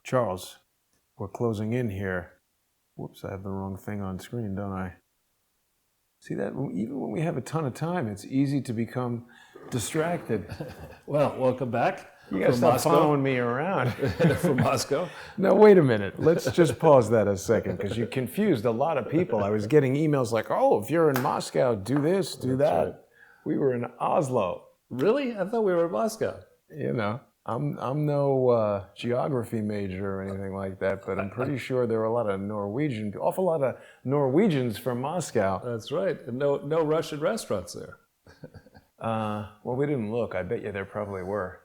Charles, we're closing in here. Whoops, I have the wrong thing on screen, don't I? See that? Even when we have a ton of time, it's easy to become distracted. Well, welcome back. You gotta stop following me around. From Moscow. No, wait a minute. Let's just pause that a second, because you confused a lot of people. I was getting emails like, oh, if you're in Moscow, do this, do that. Right. We were in Oslo. Really? I thought we were in Moscow. You know, I'm no geography major or anything like that, but I'm pretty sure there were a lot of awful lot of Norwegians from Moscow. That's right. And no Russian restaurants there. Well, we didn't look. I bet you there probably were.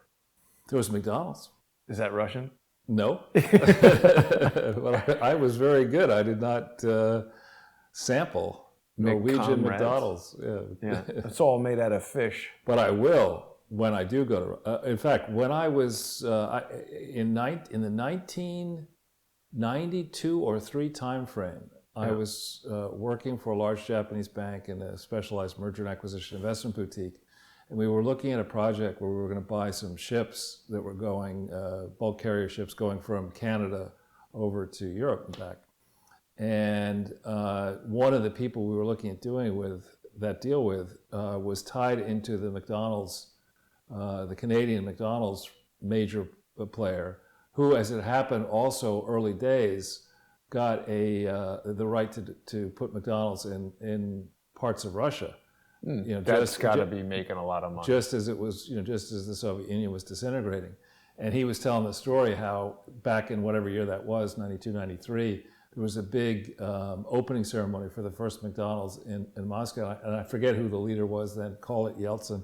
There was McDonald's. Is that Russian? No. Well, I was very good. I did not sample Norwegian McDonald's. Yeah, it's all made out of fish. But I will when I do go to. In fact, when I was in the 1992 or 3 time frame, I was working for a large Japanese bank in a specialized merger and acquisition investment boutique. And we were looking at a project where we were going to buy some ships that were going, bulk carrier ships going from Canada over to Europe and back. And one of the people we were looking at doing that deal with was tied into the McDonald's, the Canadian McDonald's major player, who, as it happened, also early days, got the right to put McDonald's in parts of Russia. You know, that's got to be making a lot of money. Just as it was, just as the Soviet Union was disintegrating. And he was telling the story how back in whatever year that was, 92, 93, there was a big opening ceremony for the first McDonald's in Moscow. And I forget who the leader was then, call it Yeltsin.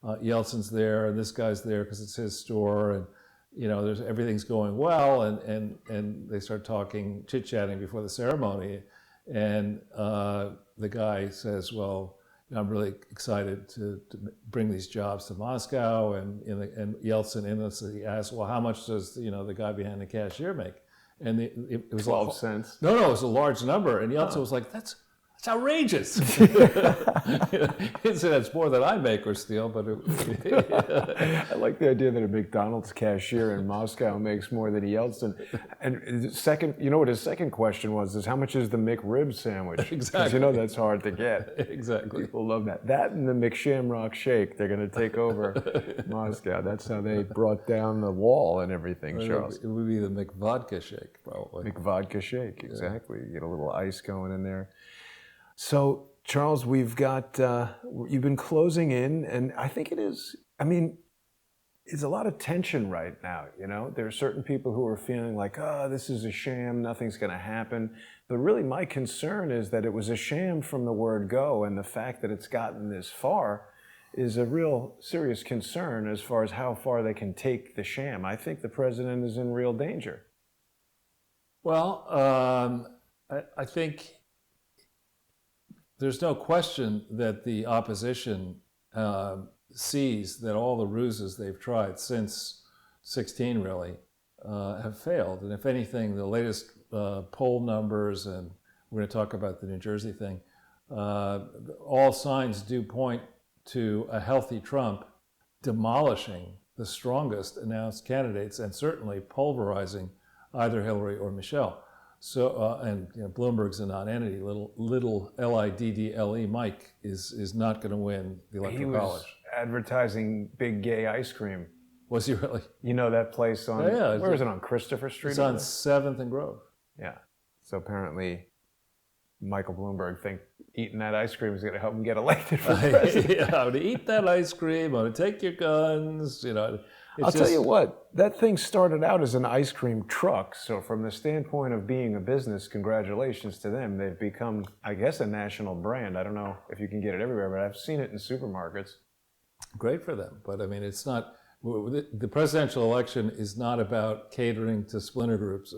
Yeltsin's there, and this guy's there because it's his store, and everything's going well, and they start talking, chit-chatting before the ceremony, and the guy says, well, I'm really excited to bring these jobs to Moscow, and Yeltsin innocently asked, well, how much does the guy behind the cashier make? And it was 12 cents. No, it was a large number, and Yeltsin was like, that's outrageous. It's that's more than I make or steal, but I like the idea that a McDonald's cashier in Moscow makes more than Yeltsin. And second, what his second question was, is how much is the McRib sandwich? Exactly. Because that's hard to get. Exactly. People love that. That and the McShamrock Shake, they're going to take over Moscow. That's how they brought down the wall and everything, Charles. It would be the McVodka Shake, probably. McVodka Shake, exactly. You get a little ice going in there. So, Charles, we've got, you've been closing in, and I think it's a lot of tension right now, There are certain people who are feeling like, this is a sham, nothing's going to happen. But really, my concern is that it was a sham from the word go, and the fact that it's gotten this far is a real serious concern as far as how far they can take the sham. I think the president is in real danger. Well, I think there's no question that the opposition sees that all the ruses they've tried since 16 really have failed. And if anything, the latest poll numbers, and we're going to talk about the New Jersey thing, all signs do point to a healthy Trump demolishing the strongest announced candidates and certainly pulverizing either Hillary or Michelle. So and Bloomberg's a non-entity. Little Liddle Mike is not going to win the electoral college. He was advertising big gay ice cream. Was he really? That place on where is it, on Christopher Street? It's on 7th and Grove. Yeah. So apparently, Michael Bloomberg thinks eating that ice cream is going to help him get elected for president. I'm going to eat that ice cream. I'm going to take your guns. I'll tell you what, that thing started out as an ice cream truck. So from the standpoint of being a business, congratulations to them. They've become, I guess, a national brand. I don't know if you can get it everywhere, but I've seen it in supermarkets. Great for them. But it's not, the presidential election is not about catering to splinter groups.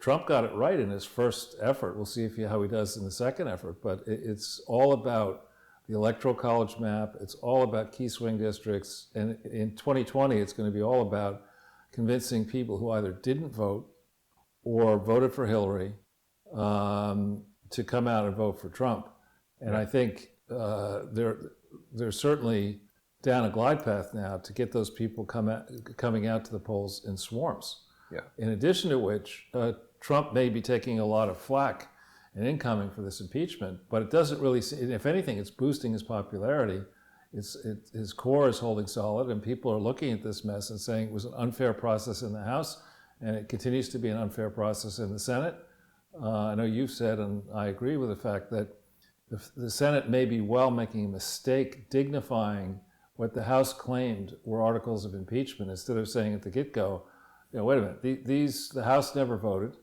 Trump got it right in his first effort. We'll see how he does in the second effort. But it's all about the electoral college map. It's all about key swing districts. And in 2020, it's going to be all about convincing people who either didn't vote or voted for Hillary to come out and vote for Trump. And I think there's certainly down a glide path now to get those people coming out to the polls in swarms. Yeah. In addition to which, Trump may be taking a lot of flack and incoming for this impeachment, but it doesn't really, if anything, it's boosting his popularity. His core is holding solid, and people are looking at this mess and saying it was an unfair process in the House, and it continues to be an unfair process in the Senate. I know you've said, and I agree with the fact that the Senate may be well making a mistake dignifying what the House claimed were articles of impeachment, instead of saying at the get-go, wait a minute, the House never voted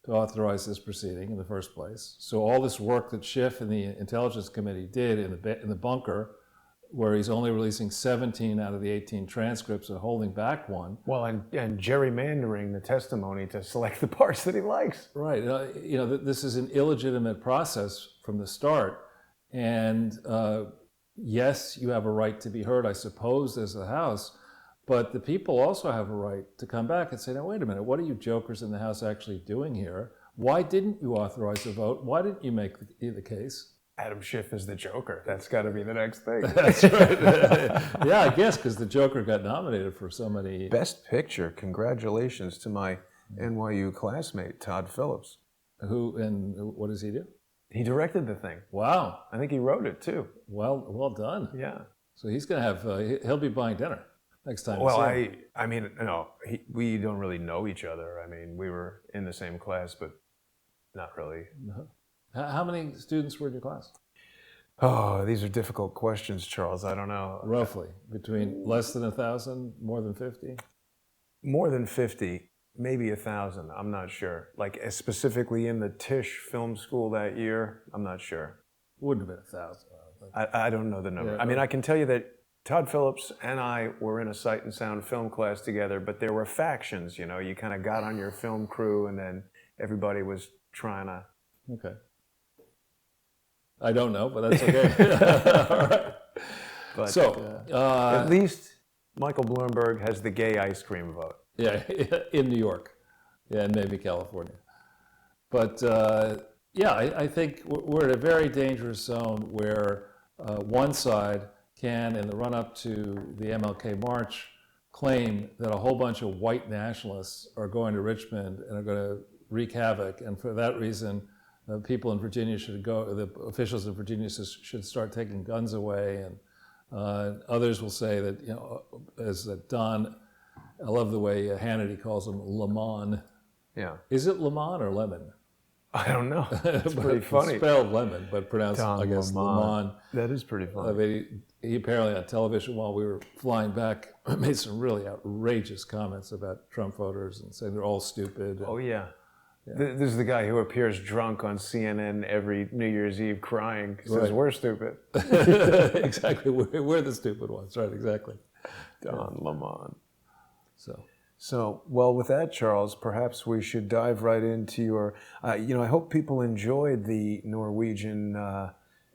to authorize this proceeding in the first place. So all this work that Schiff and the Intelligence Committee did in the bunker, where he's only releasing 17 out of the 18 transcripts and holding back one. Well, and gerrymandering the testimony to select the parts that he likes. Right. This is an illegitimate process from the start. And yes, you have a right to be heard, I suppose, as the House. But the people also have a right to come back and say, now, wait a minute, what are you jokers in the House actually doing here? Why didn't you authorize a vote? Why didn't you make the case? Adam Schiff is the Joker. That's got to be the next thing. That's right. Yeah, I guess, because the Joker got nominated for so many. Best Picture. Congratulations to my NYU classmate, Todd Phillips. Who, and what does he do? He directed the thing. Wow. I think he wrote it too. Well done. Yeah. So he's going to have, he'll be buying dinner next time. Well, I mean, no, we don't really know each other. I mean, we were in the same class, but not really. Uh-huh. How many students were in your class? Oh, these are difficult questions, Charles. I don't know. Roughly, between less than 1,000, more than 50? More than 50, maybe 1,000. I'm not sure. Like specifically in the Tisch Film School that year, I'm not sure. Wouldn't have been 1,000. I don't know the number. Yeah, I mean, I can tell you that Todd Phillips and I were in a Sight and Sound film class together, but there were factions. You kind of got on your film crew, and then everybody was trying to. Okay. I don't know, but that's okay. All right. But, so, at least Michael Bloomberg has the gay ice cream vote. Yeah, in New York. Yeah, and maybe California. But I think we're in a very dangerous zone where one side can, in the run-up to the MLK March, claim that a whole bunch of white nationalists are going to Richmond and are going to wreak havoc, and for that reason, people in Virginia should go, the officials in Virginia should start taking guns away, and others will say that, as Don, I love the way Hannity calls him lemon. Yeah. Is it lemon or lemon? I don't know. It's pretty funny. It's spelled lemon, but pronounced, Don I guess, lemon. That is pretty funny. I mean, he apparently on television while we were flying back made some really outrageous comments about Trump voters and saying they're all stupid. Oh, yeah. This is the guy who appears drunk on CNN every New Year's Eve crying. He says, we're stupid. Exactly. We're the stupid ones. Right, exactly. Don Lemon. So, well, with that, Charles, perhaps we should dive right into your, I hope people enjoyed the Norwegian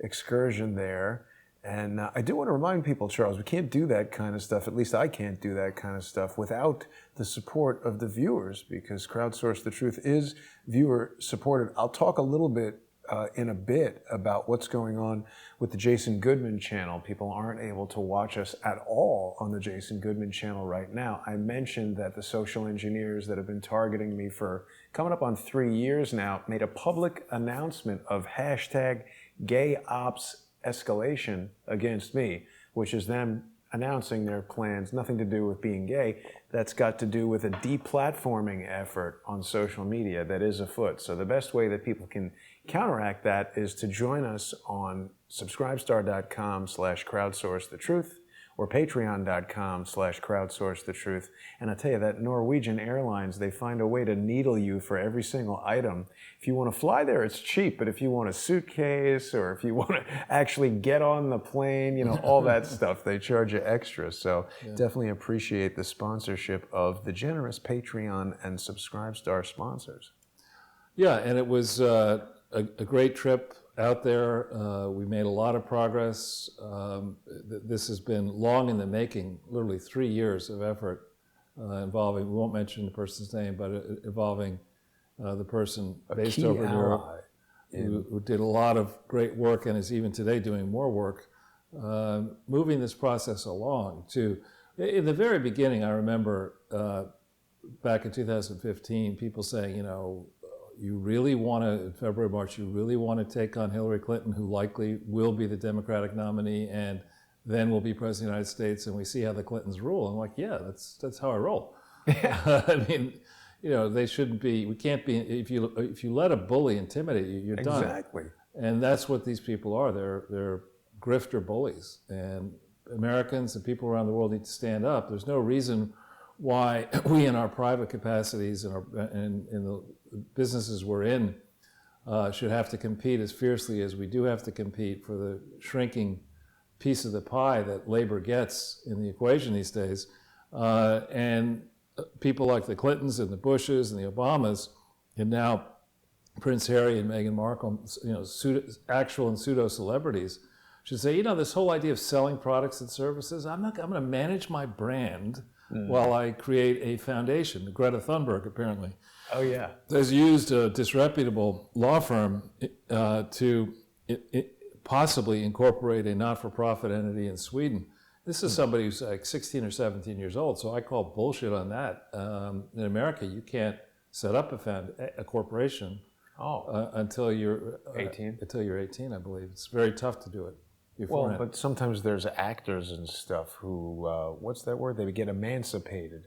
excursion there. And I do want to remind people, Charles, we can't do that kind of stuff, at least I can't do that kind of stuff, without the support of the viewers, because Crowdsource the Truth is viewer supported. I'll talk a little bit in a bit about what's going on with the Jason Goodman channel. People aren't able to watch us at all on the Jason Goodman channel right now. I mentioned that the social engineers that have been targeting me for coming up on 3 years now made a public announcement of #GayOps escalation against me, which is them announcing their plans, nothing to do with being gay. That's got to do with a deplatforming effort on social media that is afoot. So the best way that people can counteract that is to join us on subscribestar.com/crowdsourcethetruth or patreon.com/crowdsourcethetruth. And I tell you, that Norwegian Airlines, they find a way to needle you for every single item. If you want to fly there, it's cheap, but if you want a suitcase or if you want to actually get on the plane, all that stuff, they charge you extra. So definitely appreciate the sponsorship of the generous Patreon and Subscribestar sponsors. Yeah, and it was a great trip out there. We made a lot of progress. This has been long in the making, literally 3 years of effort involving, we won't mention the person's name, but involving the person based over in Europe who did a lot of great work and is even today doing more work moving this process along. In the very beginning, I remember back in 2015, people saying, you really want to, in February, March, you really want to take on Hillary Clinton, who likely will be the Democratic nominee and then will be president of the United States, and we see how the Clintons rule. I'm like, yeah, that's how I roll. Yeah. I mean, they shouldn't be, we can't be, if you let a bully intimidate you, you're done. Exactly. And that's what these people are. They're grifter bullies. And Americans and people around the world need to stand up. There's no reason why we in our private capacities and in the businesses we're in should have to compete as fiercely as we do have to compete for the shrinking piece of the pie that labor gets in the equation these days. And people like the Clintons and the Bushes and the Obamas, and now Prince Harry and Meghan Markle, actual and pseudo celebrities, should say, this whole idea of selling products and services, I'm going to manage my brand while I create a foundation. Greta Thunberg, apparently, has used a disreputable law firm to possibly incorporate a not-for-profit entity in Sweden. This is somebody who's like 16 or 17 years old, so I call bullshit on that. In America, you can't set up a corporation until you're 18. Until you're 18, I believe. It's very tough to do it beforehand. Well, but sometimes there's actors and stuff who, what's that word? They get emancipated.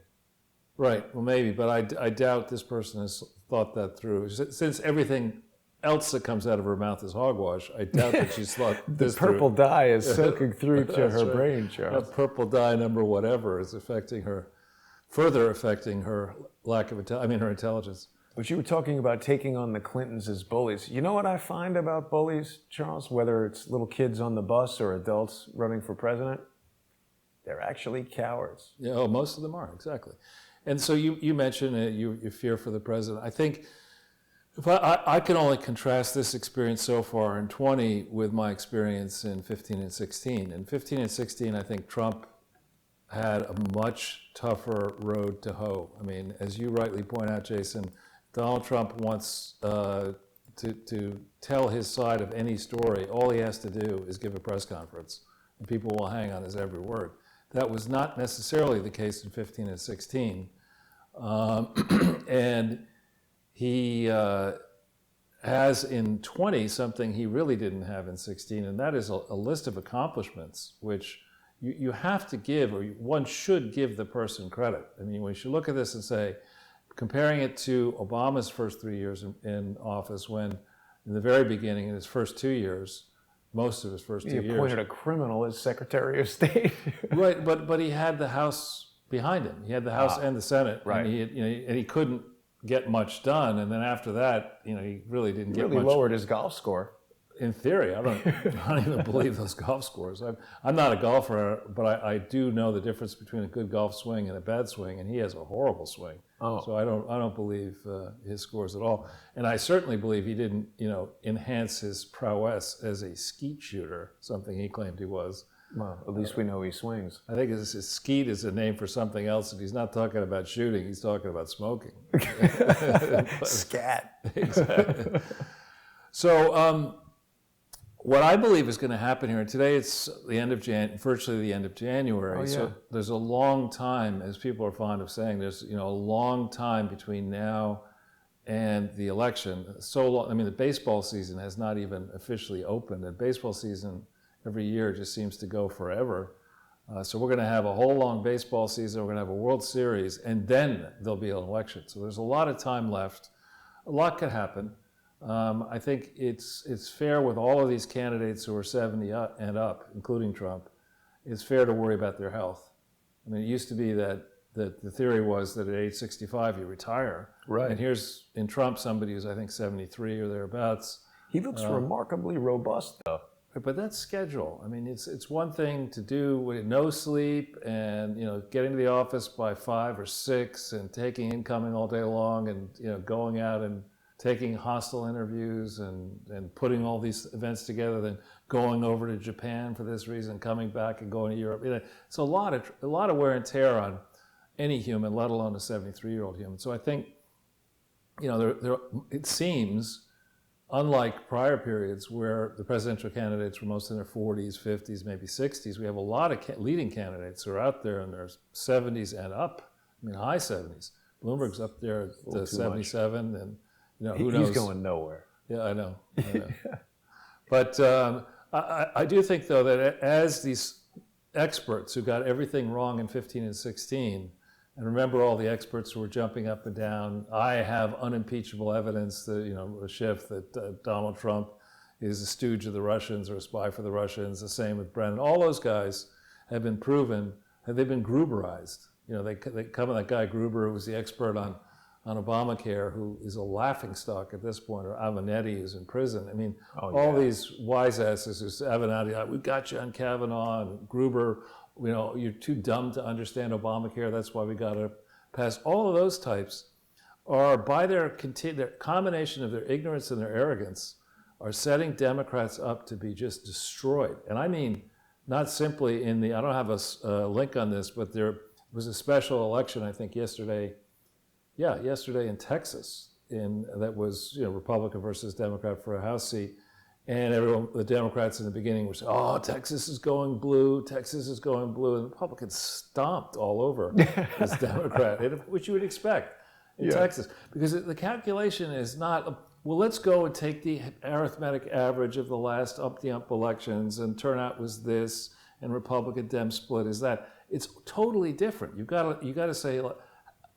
Right, well maybe, but I doubt this person has thought that through. Since everything else that comes out of her mouth is hogwash, I doubt that she's thought this The purple through. dye is soaking through to her brain, Charles. That purple dye number whatever is further affecting her her intelligence. But you were talking about taking on the Clintons as bullies. You know what I find about bullies, Charles? Whether it's little kids on the bus or adults running for president, they're actually cowards. Yeah, most of them are, exactly. And so you mentioned you fear for the president. I think if I can only contrast this experience so far in 20 with my experience in 15 and 16. In 15 and 16, I think Trump had a much tougher road to hoe. I mean, as you rightly point out, Jason, Donald Trump wants to tell his side of any story. All he has to do is give a press conference, and people will hang on his every word. That was not necessarily the case in 15 and 16. And he has in 20 something he really didn't have in 16, and that is a list of accomplishments, which you have to give, or one should give the person credit. I mean, we should look at this and say, comparing it to Obama's first 3 years in office, when in the very beginning, in his first 2 years, most of his first 2 years. He appointed a criminal as Secretary of State. Right, but he had the House behind him. He had the House and the Senate. Right. And he couldn't get much done. And then after that, he really didn't get much. Really lowered his golf score. In theory, I don't even believe those golf scores. I'm not a golfer, but I do know the difference between a good golf swing and a bad swing, and he has a horrible swing. Oh. So I don't believe his scores at all. And I certainly believe he didn't, enhance his prowess as a skeet shooter, something he claimed he was. Well, at least we know he swings. I think his skeet is a name for something else, and he's not talking about shooting, he's talking about smoking. Scat. Exactly. So, what I believe is going to happen here, and today it's the end of virtually the end of January. Oh, yeah. So there's a long time, as people are fond of saying, there's a long time between now and the election. So long. I mean, the baseball season has not even officially opened. And baseball season every year just seems to go forever. So we're going to have a whole long baseball season. We're going to have a World Series, and then there'll be an election. So there's a lot of time left. A lot could happen. I think it's fair with all of these candidates who are 70 and up, including Trump, it's fair to worry about their health. I mean, it used to be that the theory was that at age 65 you retire. Right. And here's, in Trump, somebody who's I think 73 or thereabouts. He looks remarkably robust, though. But that's schedule. I mean, it's one thing to do with no sleep and getting to the office by 5 or 6 and taking incoming all day long and going out and taking hostile interviews and putting all these events together, then going over to Japan for this reason, coming back and going to Europe. It's a lot of wear and tear on any human, let alone a 73-year-old human. So I think, it seems unlike prior periods where the presidential candidates were most in their 40s, 50s, maybe 60s, we have a lot of leading candidates who are out there in their 70s and up. I mean, high 70s. Bloomberg's up there at 77, and who knows? He's going nowhere. Yeah, I know. But I do think, though, that as these experts who got everything wrong in 15 and 16, and remember all the experts who were jumping up and down, I have unimpeachable evidence that, Schiff, that Donald Trump is a stooge of the Russians or a spy for the Russians, the same with Brennan. All those guys have been proven, and they've been Gruberized. They come with that guy Gruber, who was the expert on Obamacare, who is a laughingstock at this point, or Avenatti, who's in prison. I mean, all these wise asses who Avenatti, we got you on Kavanaugh, and Gruber, you're too dumb to understand Obamacare, that's why we got to pass. All of those types are, by their combination of their ignorance and their arrogance, are setting Democrats up to be just destroyed. And I mean, not simply I don't have a link on this, but there was a special election, I think yesterday in Texas, that was Republican versus Democrat for a House seat, and the Democrats in the beginning were saying, "Oh, Texas is going blue, Texas is going blue," and the Republicans stomped all over this Democrat, which you would expect in Texas, because the calculation is not, well, let's go and take the arithmetic average of the last up-the-ump elections, and turnout was this, and Republican-Dem split is that. It's totally different. You got to say,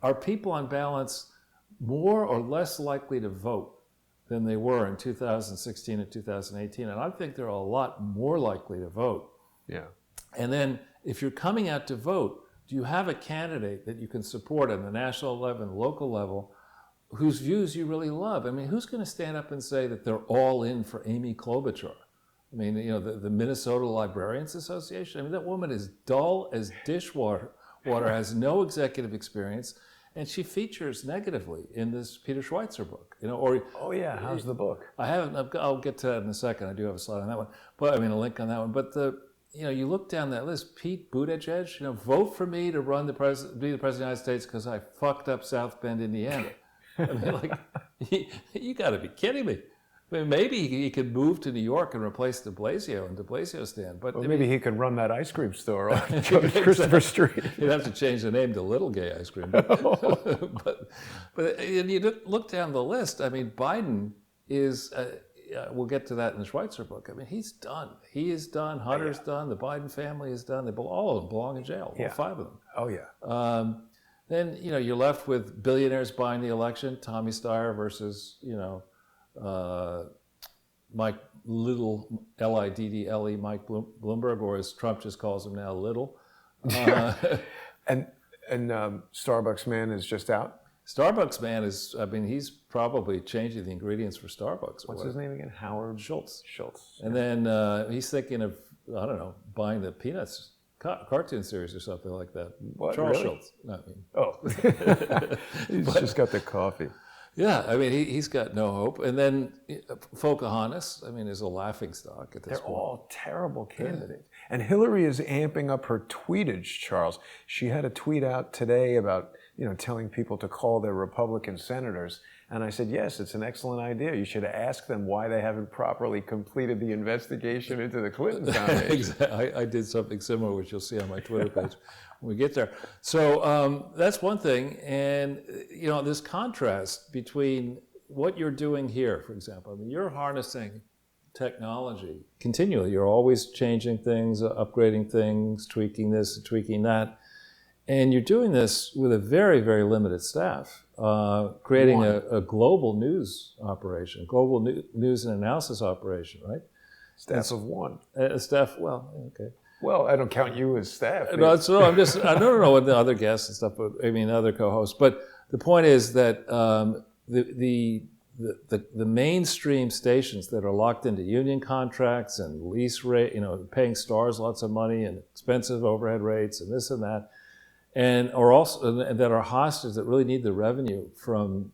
are people on balance more or less likely to vote than they were in 2016 and 2018? And I think they're a lot more likely to vote. Yeah. And then if you're coming out to vote, do you have a candidate that you can support on the national level and local level whose views you really love? I mean, who's going to stand up and say that they're all in for Amy Klobuchar? I mean, the Minnesota Librarians Association, I mean, that woman is dull as dishwater, has no executive experience, and she features negatively in this Peter Schweitzer book. How's the book? I haven't. I'll get to that in a second. I do have a slide on that one, but a link on that one. But you look down that list. Pete Buttigieg, vote for me to be the president of the United States because I fucked up South Bend, Indiana. I mean, you got to be kidding me. I mean, maybe he could move to New York and replace de Blasio and de Blasio stand. But maybe he could run that ice cream store on Christopher Street. He'd have to change the name to Little Gay Ice Cream. But and you look down the list. I mean, Biden is. We'll get to that in the Schweitzer book. I mean, he's done. He is done. Hunter's done. The Biden family is done. All of them belong in jail. All 5 of them. Oh yeah. Then you're left with billionaires buying the election. Tommy Steyer versus Mike Little, Liddle, Mike Bloomberg, or as Trump just calls him now, Little. And Starbucks Man is just out? Starbucks Man is, he's probably changing the ingredients for Starbucks. What's his name again? Howard Schultz. Schultz. And then he's thinking of, I don't know, buying the Peanuts cartoon series or something like that. What, Charles really? Schultz. He's just got the coffee. Yeah, he's got no hope. And then Pocahontas, is a laughingstock at this point. They're all terrible candidates. Yeah. And Hillary is amping up her tweetage, Charles. She had a tweet out today about, telling people to call their Republican senators. And I said, yes, it's an excellent idea. You should ask them why they haven't properly completed the investigation into the Clinton Foundation. Exactly. I did something similar, which you'll see on my Twitter page when we get there. So that's one thing. And, this contrast between what you're doing here, for example. You're harnessing technology continually. You're always changing things, upgrading things, tweaking this, tweaking that. And you're doing this with a very, very limited staff, creating a global news operation, global news and analysis operation, right? Staff of one. Staff, well, okay. Well, I don't count you as staff. No, so I don't know what the other guests and stuff, but other co-hosts. But the point is that the mainstream stations that are locked into union contracts and lease rate, paying stars lots of money and expensive overhead rates and this and that, and are also and that are hostage, that really need the revenue from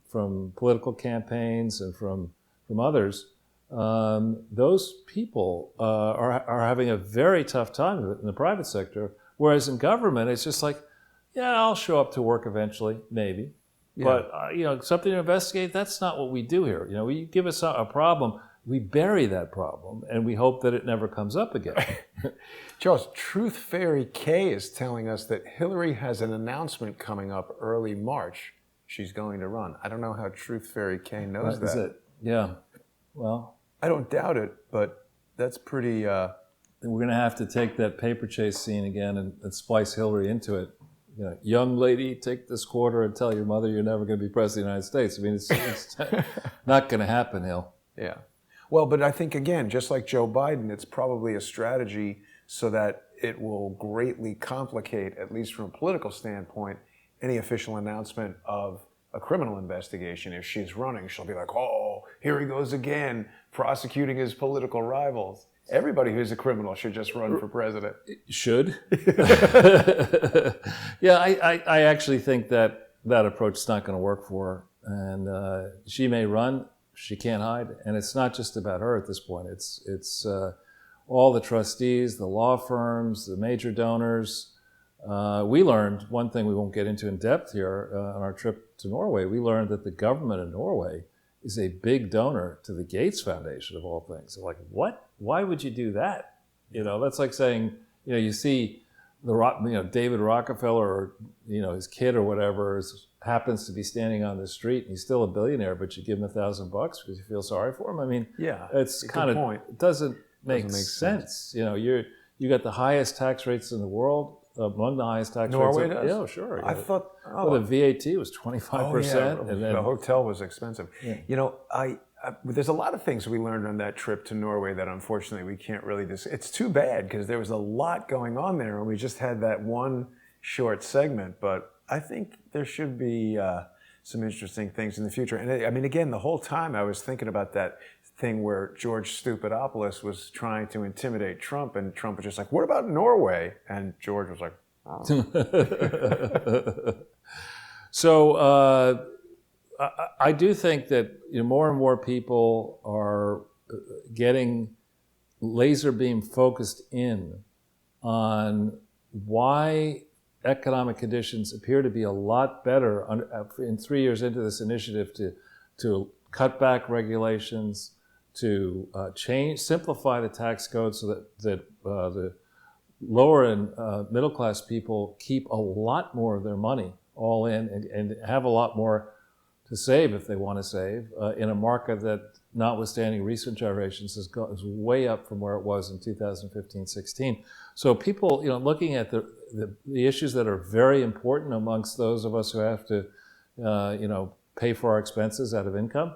political campaigns and from others. Those people are having a very tough time in the private sector, whereas in government it's just like, yeah, I'll show up to work eventually, maybe. But something to investigate. That's not what we do here. We give us a problem, we bury that problem, and we hope that it never comes up again. Charles, Truth Fairy K is telling us that Hillary has an announcement coming up early March. She's going to run. I don't know how Truth Fairy K knows that. Is it? Yeah. Well, I don't doubt it, but that's pretty... We're going to have to take that paper chase scene again and splice Hillary into it. Young lady, take this quarter and tell your mother you're never going to be president of the United States. I mean, it's not going to happen, Hill. Yeah. Well, but I think, again, just like Joe Biden, it's probably a strategy so that it will greatly complicate, at least from a political standpoint, any official announcement of a criminal investigation. If she's running, she'll be like, oh, here he goes again, prosecuting his political rivals. Everybody who's a criminal should just run for president. Should? Yeah, I actually think that approach is not going to work for her. And she may run, she can't hide. And it's not just about her at this point. It's all the trustees, the law firms, the major donors. We learned one thing we won't get into in depth here on our trip to Norway. We learned that the government of Norway is a big donor to the Gates Foundation, of all things. So like, what? Why would you do that? That's like saying, you see David Rockefeller or, his kid or whatever happens to be standing on the street and he's still a billionaire, but you give him $1,000 because you feel sorry for him. I mean, yeah, it's kind of, it doesn't make sense. You got the highest tax rates in the world, among the highest tax Norway rates. Does? Yeah, sure. I thought the VAT was 25%. And then the hotel was expensive. Yeah. There's a lot of things we learned on that trip to Norway that unfortunately we can't really it's too bad because there was a lot going on there and we just had that one short segment. But I think there should be some interesting things in the future. And I mean, again, the whole time I was thinking about that thing where George Stupidopoulos was trying to intimidate Trump, and Trump was just like, what about Norway? And George was like, oh. So I do think that more and more people are getting laser beam focused in on why economic conditions appear to be a lot better in 3 years into this initiative to cut back regulations, to simplify the tax code so that the lower and middle class people keep a lot more of their money all in and have a lot more to save if they want to save in a market that, notwithstanding recent gyrations, is way up from where it was in 2015-16. So people, looking at the issues that are very important amongst those of us who have to, pay for our expenses out of income,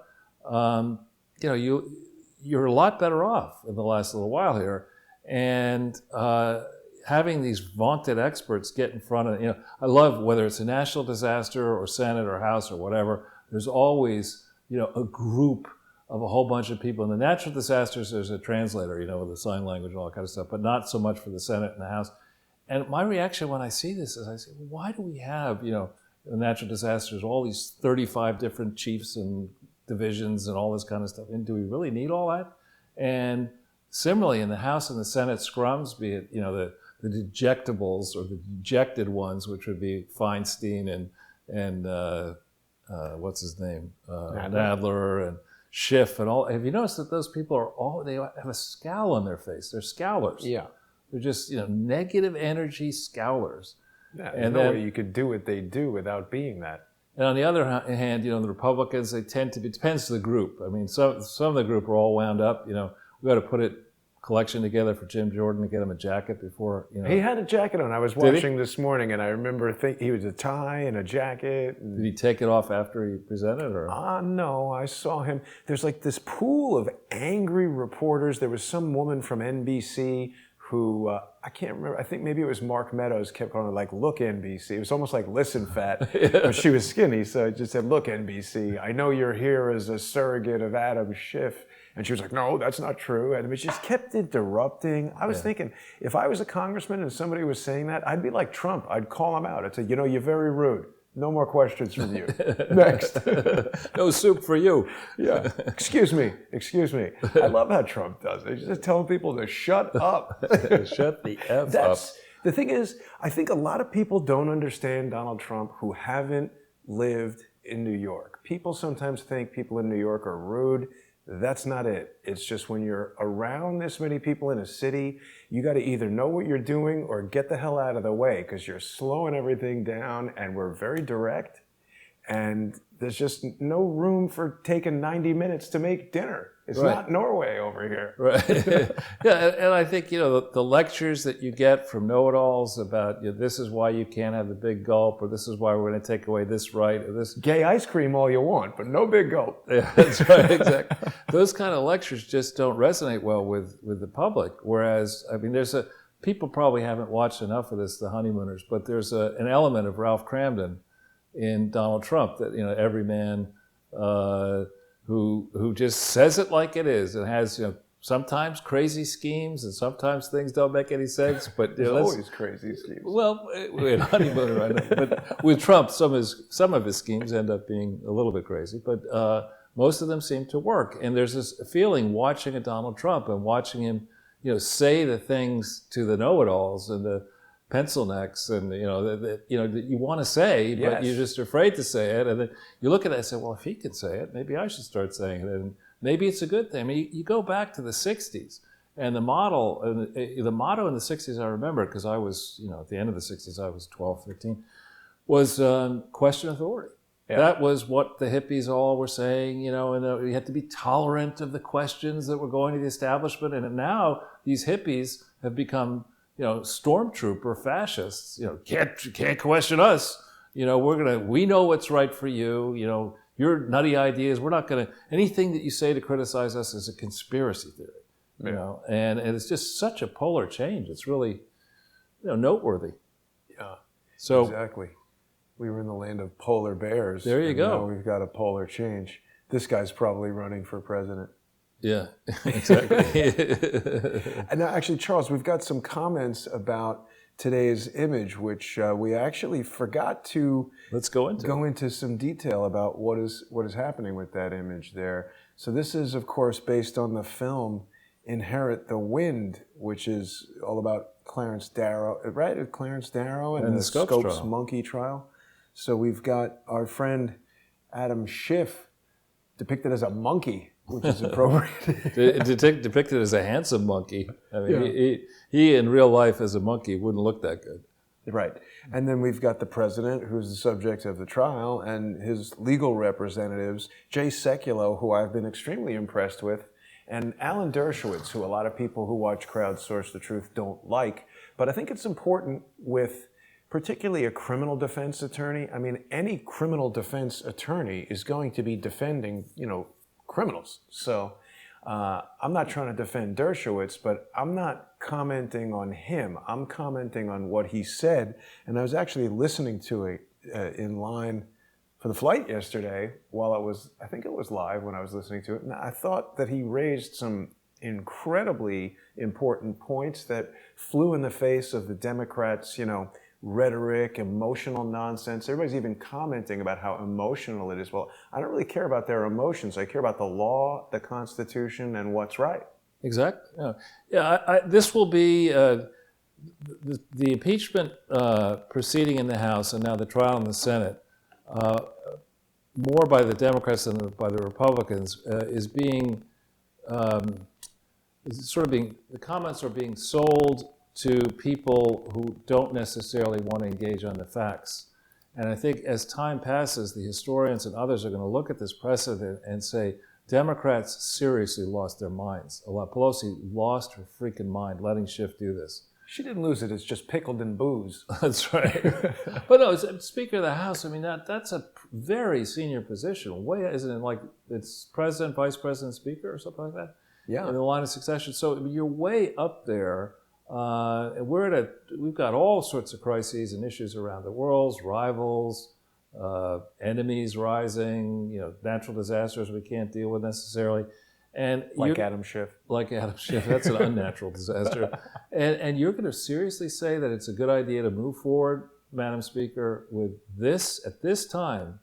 you're a lot better off in the last little while here. And having these vaunted experts get in front of, I love whether it's a national disaster or Senate or House or whatever, there's always, a group of a whole bunch of people. In the natural disasters, there's a translator, with the sign language and all that kind of stuff, but not so much for the Senate and the House. And my reaction when I see this is I say, why do we have, in natural disasters, all these 35 different chiefs and divisions and all this kind of stuff? And do we really need all that? And similarly, in the House and the Senate scrums, be it, the dejectables or the dejected ones, which would be Feinstein and what's his name? Nadler and Schiff and all. Have you noticed that those people they have a scowl on their face? They're scowlers. Yeah. They're just, negative energy scowlers. Yeah, and no way you could do what they do without being that. And on the other hand, the Republicans, they tend to be, it depends on the group. I mean, some of the group are all wound up. We got to put a collection together for Jim Jordan to get him a jacket before, He had a jacket on. I was watching this morning, and I remember he was a tie and a jacket. And... Did he take it off after he presented, or? No, I saw him. There's like this pool of angry reporters. There was some woman from NBC who, I can't remember, I think maybe it was Mark Meadows, kept calling her like, look, NBC. It was almost like, listen, fat. But she was skinny, so it just said, look, NBC, I know you're here as a surrogate of Adam Schiff. And she was like, no, that's not true. And it just kept interrupting. I was thinking, if I was a congressman and somebody was saying that, I'd be like Trump. I'd call him out. I'd say, you're very rude. No more questions from you. Next. No soup for you. Yeah. Excuse me. I love how Trump does it. He's just telling people to shut up. Shut the F up. The thing is, I think a lot of people don't understand Donald Trump who haven't lived in New York. People sometimes think people in New York are rude. That's not it. It's just when you're around this many people in a city, you got to either know what you're doing or get the hell out of the way, because you're slowing everything down, and we're very direct. And there's just no room for taking 90 minutes to make dinner. It's Right. not Norway over here. Right. Yeah, and I think, the lectures that you get from know-it-alls about, this is why you can't have the big gulp, or this is why we're going to take away this right, or this. Gay ice cream all you want, but no big gulp. Yeah, that's right, exactly. Those kind of lectures just don't resonate well with the public. Whereas, I mean, people probably haven't watched enough of this, The Honeymooners, but there's an element of Ralph Cramden in Donald Trump that, every man who just says it like it is, and has, sometimes crazy schemes, and sometimes things don't make any sense. But There's always crazy schemes. Well, with Honeymooner, I know, but with Trump, some of his schemes end up being a little bit crazy, but most of them seem to work. And there's this feeling watching a Donald Trump and watching him, say the things to the know-it-alls and the pencil necks, and that you want to say, but Yes. you're just afraid to say it. And then you look at it and say, well, if he can say it, maybe I should start saying it. And maybe it's a good thing. I mean, you go back to the 60s, and the motto in the 60s, I remember, because I was, at the end of the 60s, I was 12, 15, was question authority. Yeah. That was what the hippies all were saying, and you had to be tolerant of the questions that were going to the establishment. And now these hippies have become, stormtrooper fascists. Can't question us. We know what's right for you. Your nutty ideas. We're not going to, anything that you say to criticize us is a conspiracy theory. And it's just such a polar change. It's really, noteworthy. Yeah, So exactly. We were in the land of polar bears. There you go. Now we've got a polar change. This guy's probably running for president. yeah, exactly. And now, actually, Charles, we've got some comments about today's image, which we actually forgot to Let's go into some detail about what is happening with that image there. So this is, of course, based on the film Inherit the Wind, which is all about Clarence Darrow, right? Clarence Darrow and the Scopes trial. monkey trial. So we've got our friend Adam Schiff depicted as a monkey, which is appropriate. Depicted as a handsome monkey. I mean, he in real life as a monkey wouldn't look that good. Right. And then we've got the president, who's the subject of the trial, and his legal representatives, Jay Sekulow, who I've been extremely impressed with, and Alan Dershowitz, who a lot of people who watch Crowdsource the Truth don't like. But I think it's important with particularly a criminal defense attorney. I mean, any criminal defense attorney is going to be defending, criminals. So I'm not trying to defend Dershowitz, but I'm not commenting on him. I'm commenting on what he said. And I was actually listening to it in line for the flight yesterday while I think it was live when I was listening to it. And I thought that he raised some incredibly important points that flew in the face of the Democrats, rhetoric, emotional nonsense. Everybody's even commenting about how emotional it is. Well, I don't really care about their emotions. I care about the law, the Constitution, and what's right. Exactly. This will be the impeachment proceeding in the House and now the trial in the Senate, more by the Democrats than by the Republicans, is being the comments are being sold to people who don't necessarily want to engage on the facts. And I think as time passes, the historians and others are going to look at this precedent and say, Democrats seriously lost their minds. Pelosi lost her freaking mind letting Schiff do this. She didn't lose it. It's just pickled in booze. That's right. But no, as Speaker of the House, I mean, that's a very senior position. Isn't it like it's president, vice president, speaker, or something like that? Yeah. In the line of succession. So you're way up there. And we've got all sorts of crises and issues around the world, rivals, enemies rising, natural disasters we can't deal with necessarily. And Adam Schiff. Like Adam Schiff, that's an unnatural disaster. And you're going to seriously say that it's a good idea to move forward, Madam Speaker, with this at this time,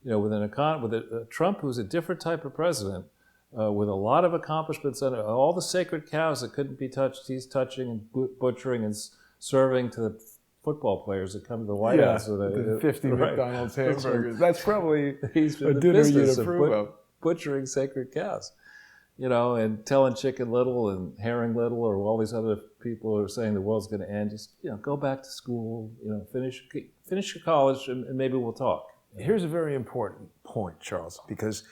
with a Trump who's a different type of president, with a lot of accomplishments and all the sacred cows that couldn't be touched, he's touching and butchering and serving to the football players that come to the White House with the 50 right. McDonald's hamburgers. That's probably He's been a the dinner you'd business approve of. Butchering sacred cows, and telling Chicken Little and Herring Little or all these other people who are saying the world's going to end. Just go back to school, finish your college, and maybe we'll talk. Here's a very important point, Charles, because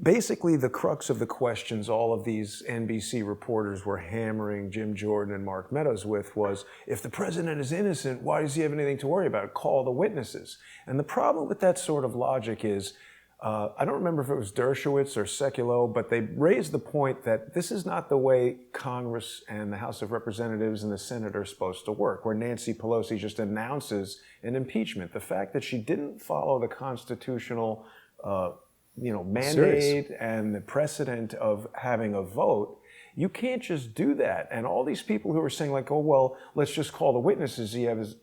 basically the crux of the questions all of these NBC reporters were hammering Jim Jordan and Mark Meadows with was, if the president is innocent, why does he have anything to worry about? Call the witnesses. And the problem with that sort of logic is, I don't remember if it was Dershowitz or Sekulow, but they raised the point that this is not the way Congress and the House of Representatives and the Senate are supposed to work, where Nancy Pelosi just announces an impeachment. The fact that she didn't follow the constitutional mandate and the precedent of having a vote, you can't just do that. And all these people who are saying like, oh, well, let's just call the witnesses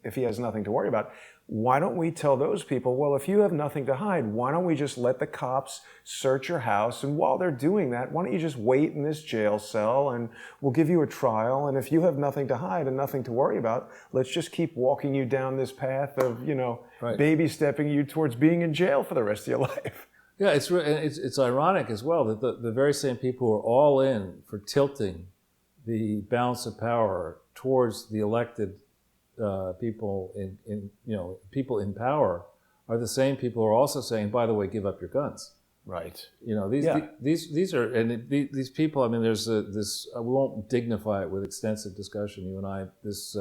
if he has nothing to worry about. Why don't we tell those people, well, if you have nothing to hide, why don't we just let the cops search your house? And while they're doing that, why don't you just wait in this jail cell and we'll give you a trial. And if you have nothing to hide and nothing to worry about, let's just keep walking you down this path of, right. baby stepping you towards being in jail for the rest of your life. Yeah, it's ironic as well that the very same people who are all in for tilting the balance of power towards the elected people people in power are the same people who are also saying, by the way, give up your guns. Right. These are, and these people. I mean, there's this. We won't dignify it with extensive discussion. You and I, this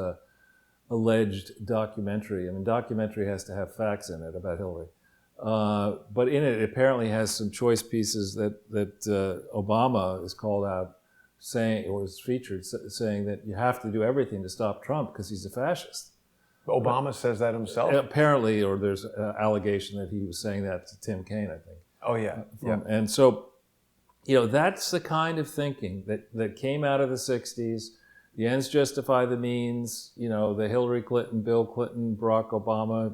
alleged documentary. I mean, documentary has to have facts in it about Hillary. But in it apparently has some choice pieces that Obama is called out saying, or is featured saying that you have to do everything to stop Trump because he's a fascist. Obama says that himself? Apparently, or there's an allegation that he was saying that to Tim Kaine, I think. Oh, yeah. And so, that's the kind of thinking that came out of the 60s. The ends justify the means, the Hillary Clinton, Bill Clinton, Barack Obama,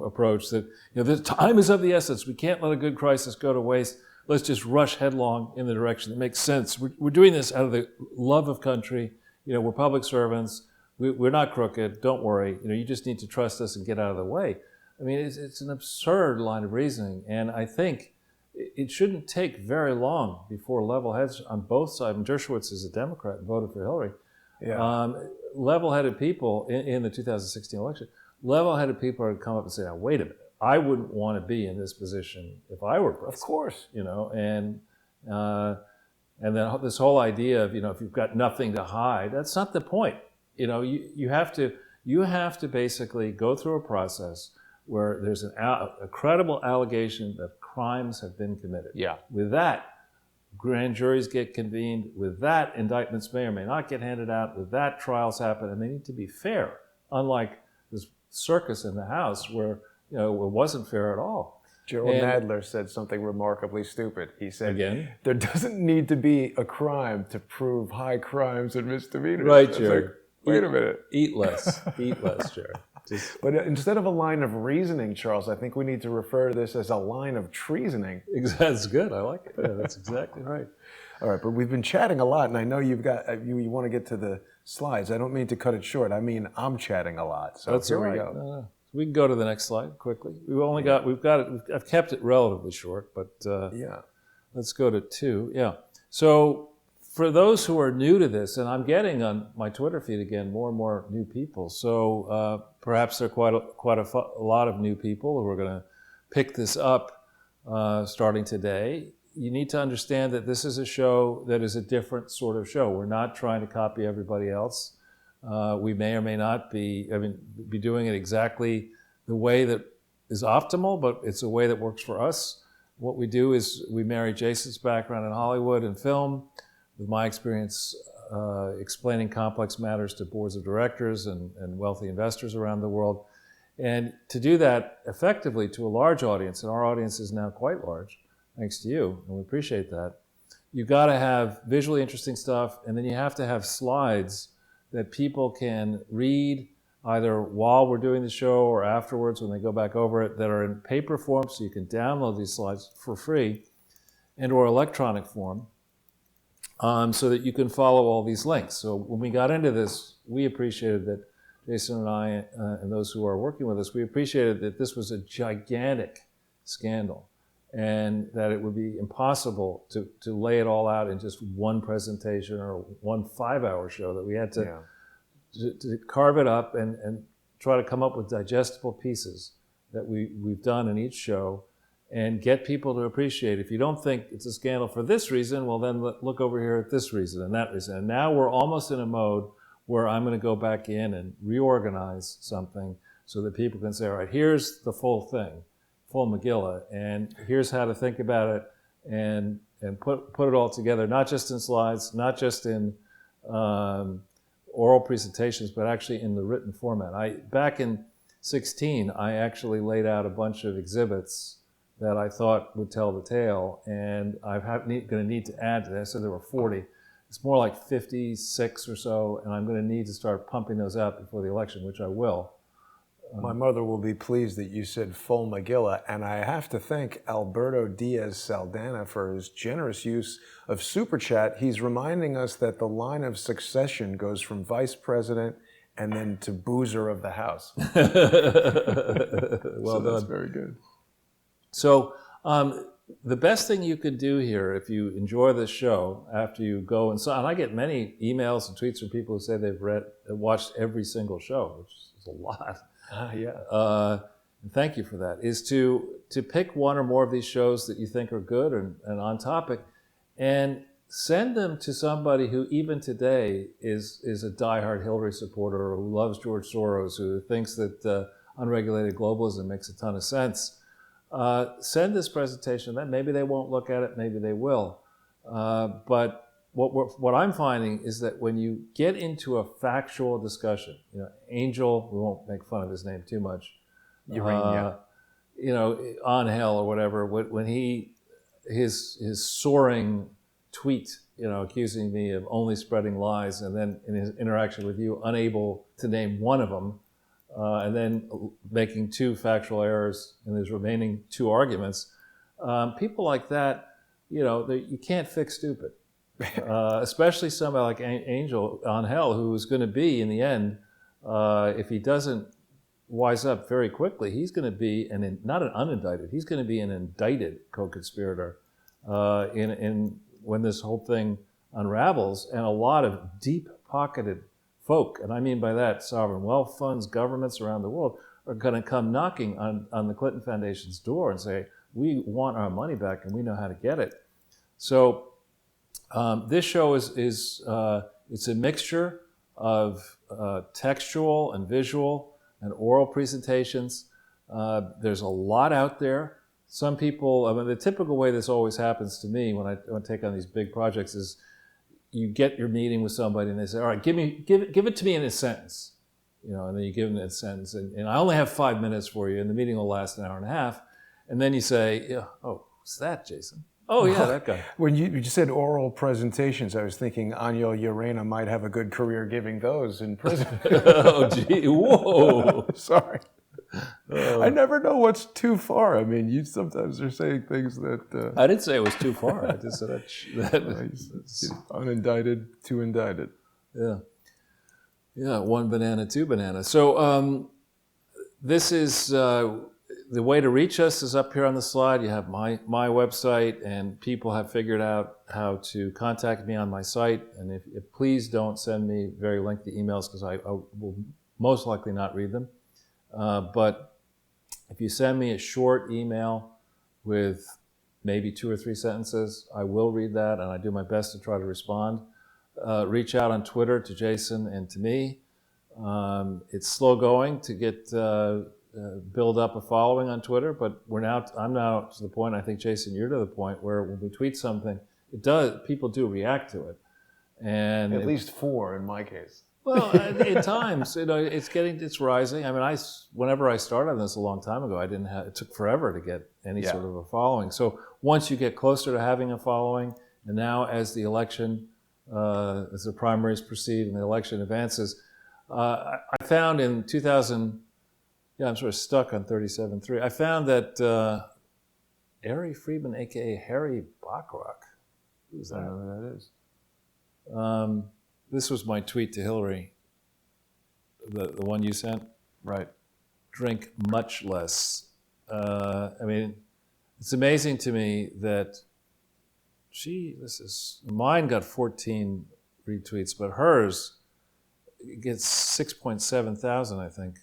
approach that, the time is of the essence. We can't let a good crisis go to waste. Let's just rush headlong in the direction that makes sense. We're doing this out of the love of country. We're public servants. We're not crooked. Don't worry. You just need to trust us and get out of the way. I mean, it's an absurd line of reasoning. And I think it shouldn't take very long before level heads on both sides. And Dershowitz is a Democrat and voted for Hillary. Yeah. Level-headed people in the 2016 election, level-headed people are going to come up and say, now, wait a minute. I wouldn't want to be in this position if I were president. Of course. And then this whole idea of, if you've got nothing to hide, that's not the point. You have to basically go through a process where there's a credible allegation that crimes have been committed. Yeah. With that, grand juries get convened. With that, indictments may or may not get handed out. With that, trials happen, and they need to be fair. Unlike this circus in the House where it wasn't fair at all. Gerald Nadler said something remarkably stupid. He said, again, there doesn't need to be a crime to prove high crimes and misdemeanors. Right, Jerry. Like, wait a minute. Eat less, Jerry. But instead of a line of reasoning, Charles, I think we need to refer to this as a line of treasoning. That's good. I like it. Yeah, that's exactly right. All right, but we've been chatting a lot, and I know you want to get to the slides. I don't mean to cut it short. I mean, I'm chatting a lot. So that's here right. we go. No. We can go to the next slide quickly. I've kept it relatively short, but let's go to 2. Yeah. So for those who are new to this, and I'm getting on my Twitter feed again more and more new people. So perhaps there are quite a lot of new people who are going to pick this up starting today. You need to understand that this is a show that is a different sort of show. We're not trying to copy everybody else. We may or may not be doing it exactly the way that is optimal, but it's a way that works for us. What we do is we marry Jason's background in Hollywood and film with my experience explaining complex matters to boards of directors and wealthy investors around the world. And to do that effectively to a large audience, and our audience is now quite large, thanks to you, and we appreciate that, you've got to have visually interesting stuff, and then you have to have slides that people can read either while we're doing the show or afterwards when they go back over it, that are in paper form, so you can download these slides for free, and or electronic form, so that you can follow all these links. So when we got into this, we appreciated that Jason and I and those who are working with us, we appreciated that this was a gigantic scandal and that it would be impossible to lay it all out in just one presentation or one 5-hour show, that we had to carve it up and try to come up with digestible pieces that we've done in each show and get people to appreciate. If you don't think it's a scandal for this reason, well then look over here at this reason and that reason. And now we're almost in a mode where I'm going to go back in and reorganize something so that people can say, all right, here's the full thing, full Megillah, and here's how to think about it and put it all together, not just in slides, not just in oral presentations, but actually in the written format. Back in 2016, I actually laid out a bunch of exhibits that I thought would tell the tale, and I'm going to need to add to that. So there were 40. It's more like 56 or so, and I'm going to need to start pumping those out before the election, which I will. My mother will be pleased that you said full Megillah, and I have to thank Alberto Diaz Saldana for his generous use of Super Chat. He's reminding us that the line of succession goes from vice president and then to boozer of the house. Well done. That's very good. So the best thing you could do here, if you enjoy this show, after you go and I get many emails and tweets from people who say they've watched every single show, which is a lot. And thank you for that, is to pick one or more of these shows that you think are good and on topic, and send them to somebody who even today is a diehard Hillary supporter, or who loves George Soros, who thinks that unregulated globalism makes a ton of sense. Send this presentation to them. Maybe they won't look at it, maybe they will. But what I'm finding is that when you get into a factual discussion, Angel, we won't make fun of his name too much, on hell or whatever, when his soaring tweet, accusing me of only spreading lies, and then in his interaction with you, unable to name one of them, and then making 2 factual errors in his remaining 2 arguments, people like that, you can't fix stupid. Especially somebody like Angel on hell, who is going to be, in the end, if he doesn't wise up very quickly, he's going to be not an unindicted, he's going to be an indicted co-conspirator when this whole thing unravels. And a lot of deep-pocketed folk, and I mean by that sovereign wealth funds, governments around the world, are going to come knocking on the Clinton Foundation's door and say, we want our money back and we know how to get it. So this show is it's a mixture of textual and visual and oral presentations. There's a lot out there. Some people, the typical way this always happens to me when I take on these big projects is you get your meeting with somebody and they say, all right, give it to me in a sentence. And then you give them a sentence, and I only have 5 minutes for you, and the meeting will last an hour and a half. And then you say, oh, who's that, Jason? Oh, yeah, that guy. When you said oral presentations, I was thinking Anya Urena might have a good career giving those in prison. Oh, gee, whoa. Sorry. I never know what's too far. I mean, you sometimes are saying things that... I didn't say it was too far. I just said unindicted, too indicted. Yeah. Yeah, 1 banana, 2 bananas. So this is... the way to reach us is up here on the slide. You have my website, and people have figured out how to contact me on my site. And if please don't send me very lengthy emails, because I will most likely not read them. But if you send me a short email with maybe 2 or 3 sentences, I will read that, and I do my best to try to respond. Reach out on Twitter to Jason and to me. It's slow going to get build up a following on Twitter, but I'm now to the point, I think, Jason, you're to the point where when we tweet something, people do react to it. And at least 4 in my case. Well, at times, it's rising. I mean, whenever I started on this a long time ago, it took forever to get any sort of a following. So once you get closer to having a following, and now as the election, as the primaries proceed and the election advances, I found in 2000, I'm sort of stuck on 37.3. I found that Ari Friedman, a.k.a. Harry Bacharach, who's that? I don't know who that is. This was my tweet to Hillary the one you sent, Right. drink much less. I mean, it's amazing to me that mine got 14 retweets, but hers gets 6.7 thousand, I think.